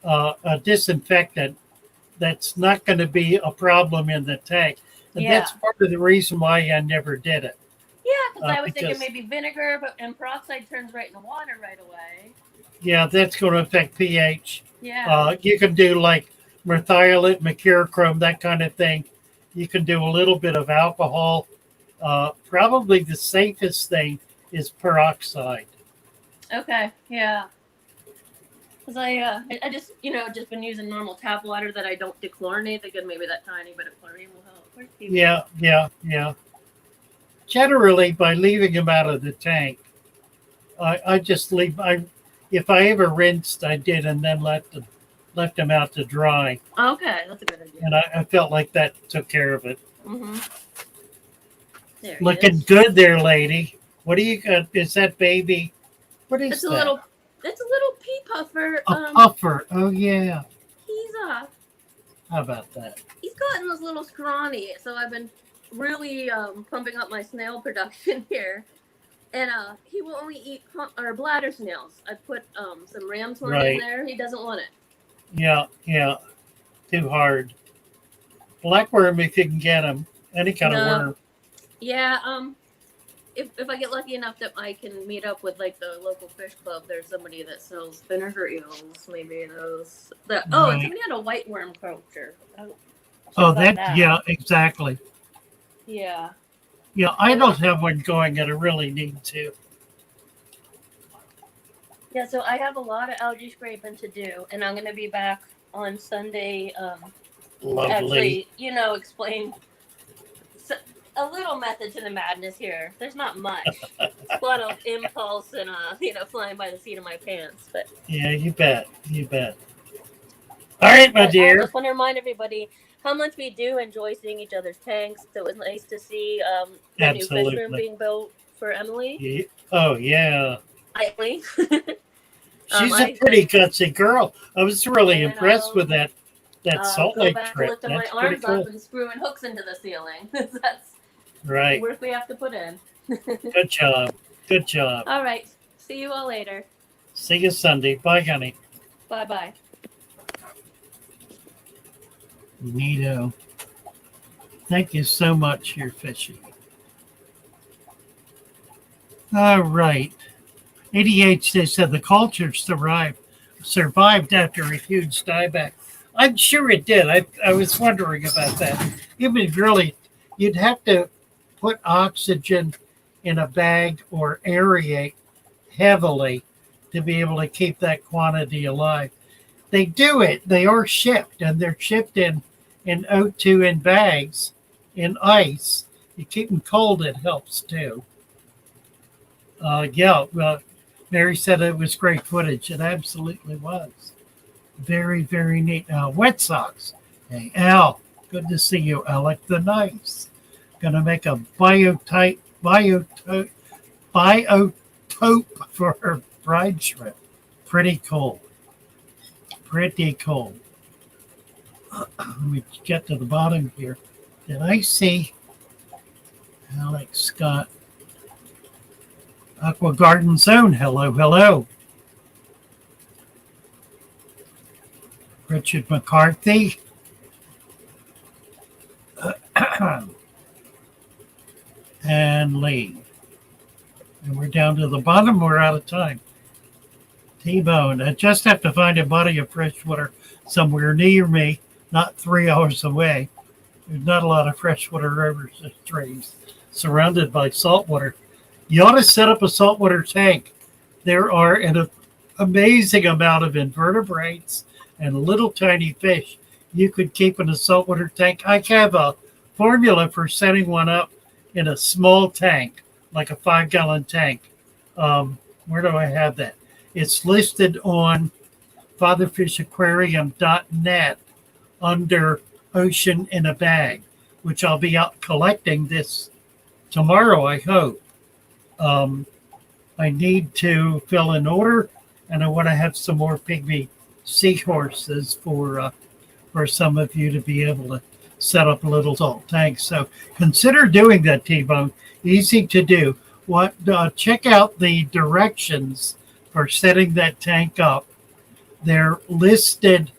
a disinfectant that's not going to be a problem in the tank. And that's part of the reason why I never did it. Yeah, because I was thinking maybe vinegar, and peroxide turns right into water right away. Yeah, that's going to affect pH. Yeah. You can do like merthiolate, mercurochrome, that kind of thing. You can do a little bit of alcohol. Probably the safest thing is peroxide. Okay, yeah. Because I just just been using normal tap water that I don't dechlorinate. Thinking maybe that tiny bit of chlorine will help. Yeah. Generally, by leaving them out of the tank, I just leave. If I ever rinsed, I did, and then left them out to dry. Okay, that's a good idea. And I felt like that took care of it. Mm-hmm. Looking good there, lady. What do you got? Is that baby? What is that? It's a little pea puffer. A puffer. Oh yeah. He's How about that? He's gotten a little scrawny, so I've been really pumping up my snail production here. And he will only eat bladder snails. I put some ram's horn in there. He doesn't want it. Yeah. Too hard. Blackworm, if you can get them. Any kind of worm. Yeah. If I get lucky enough that I can meet up with like the local fish club, there's somebody that sells vinegar eels. Maybe those. And somebody had a white worm culture. Yeah, exactly. Yeah. Yeah, I don't have one going, and I really need to. Yeah, so I have a lot of algae scraping to do, and I'm going to be back on Sunday. Lovely. Actually, explain a little method to the madness here. There's not much. It's a lot of impulse and, flying by the seat of my pants. But yeah, you bet. All right, my dear. I just want to remind everybody how much we do enjoy seeing each other's tanks. So it was nice to see the new fish room being built for Emily. Oh, yeah. Emily. She's a pretty gutsy girl. I was really impressed with that Salt go Lake back trip. lifting my That's pretty arms cool. up and screwing hooks into the ceiling. That's Right. the work we have to put in. Good job. Good job. All right. See you all later. See you Sunday. Bye, honey. Bye-bye. Neato. Thank you so much, here, Fishy. All right. ADHD said the culture survived after a huge dieback. I'm sure it did. I was wondering about that. It would really, you'd have to put oxygen in a bag or aerate heavily to be able to keep that quantity alive. They do it. They are shipped, and they're shipped in O2 in bags in ice. You keep them cold, it helps too. Mary said it was great footage. It absolutely was. Very, very neat. Wet socks. Hey, Al, good to see you, Alec the Nice. Gonna make a biotope for her bride shrimp. Pretty cool. Pretty cool. Let me get to the bottom here. Did I see Alex Scott? Aqua Garden Zone. Hello, hello. Richard McCarthy. And Lee. And we're down to the bottom. We're out of time. T-Bone. I just have to find a body of fresh water somewhere near me, not 3 hours away. There's not a lot of freshwater rivers and streams surrounded by saltwater. You ought to set up a saltwater tank. There are an amazing amount of invertebrates and little tiny fish you could keep in a saltwater tank. I have a formula for setting one up in a small tank, like a 5-gallon tank. Where do I have that? It's listed on fatherfishaquarium.net under Ocean in a Bag, which I'll be out collecting this tomorrow, I hope. I need to fill an order, and I want to have some more pygmy seahorses for some of you to be able to set up a little salt tank. So consider doing that, T-Bone. Easy to do. Check out the directions for setting that tank up. They're listed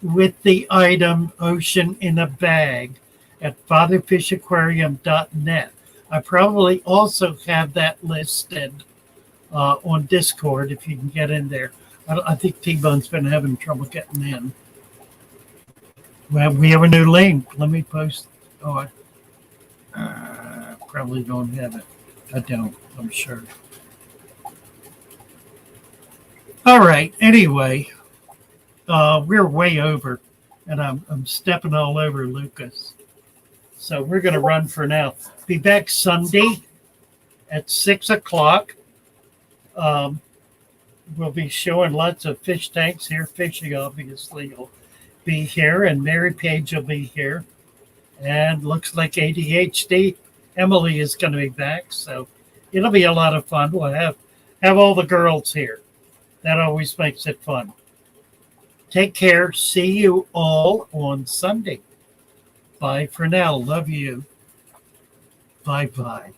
with the item Ocean in a Bag at fatherfishaquarium.net. I probably also have that listed on Discord if you can get in there. I think T-Bone's been having trouble getting in. Well, we have a new link. Let me post. Oh, I probably don't have it. I don't, I'm sure. All right. Anyway, we're way over, and I'm stepping all over Lucas. So we're going to run for now. Be back Sunday at 6 o'clock. We'll be showing lots of fish tanks here. Fishing, obviously, will be here, and Mary Page will be here. And looks like ADHD Emily is going to be back, so it'll be a lot of fun. We'll have all the girls here. That always makes it fun. Take care. See you all on Sunday. Bye for now. Love you. Bye-bye.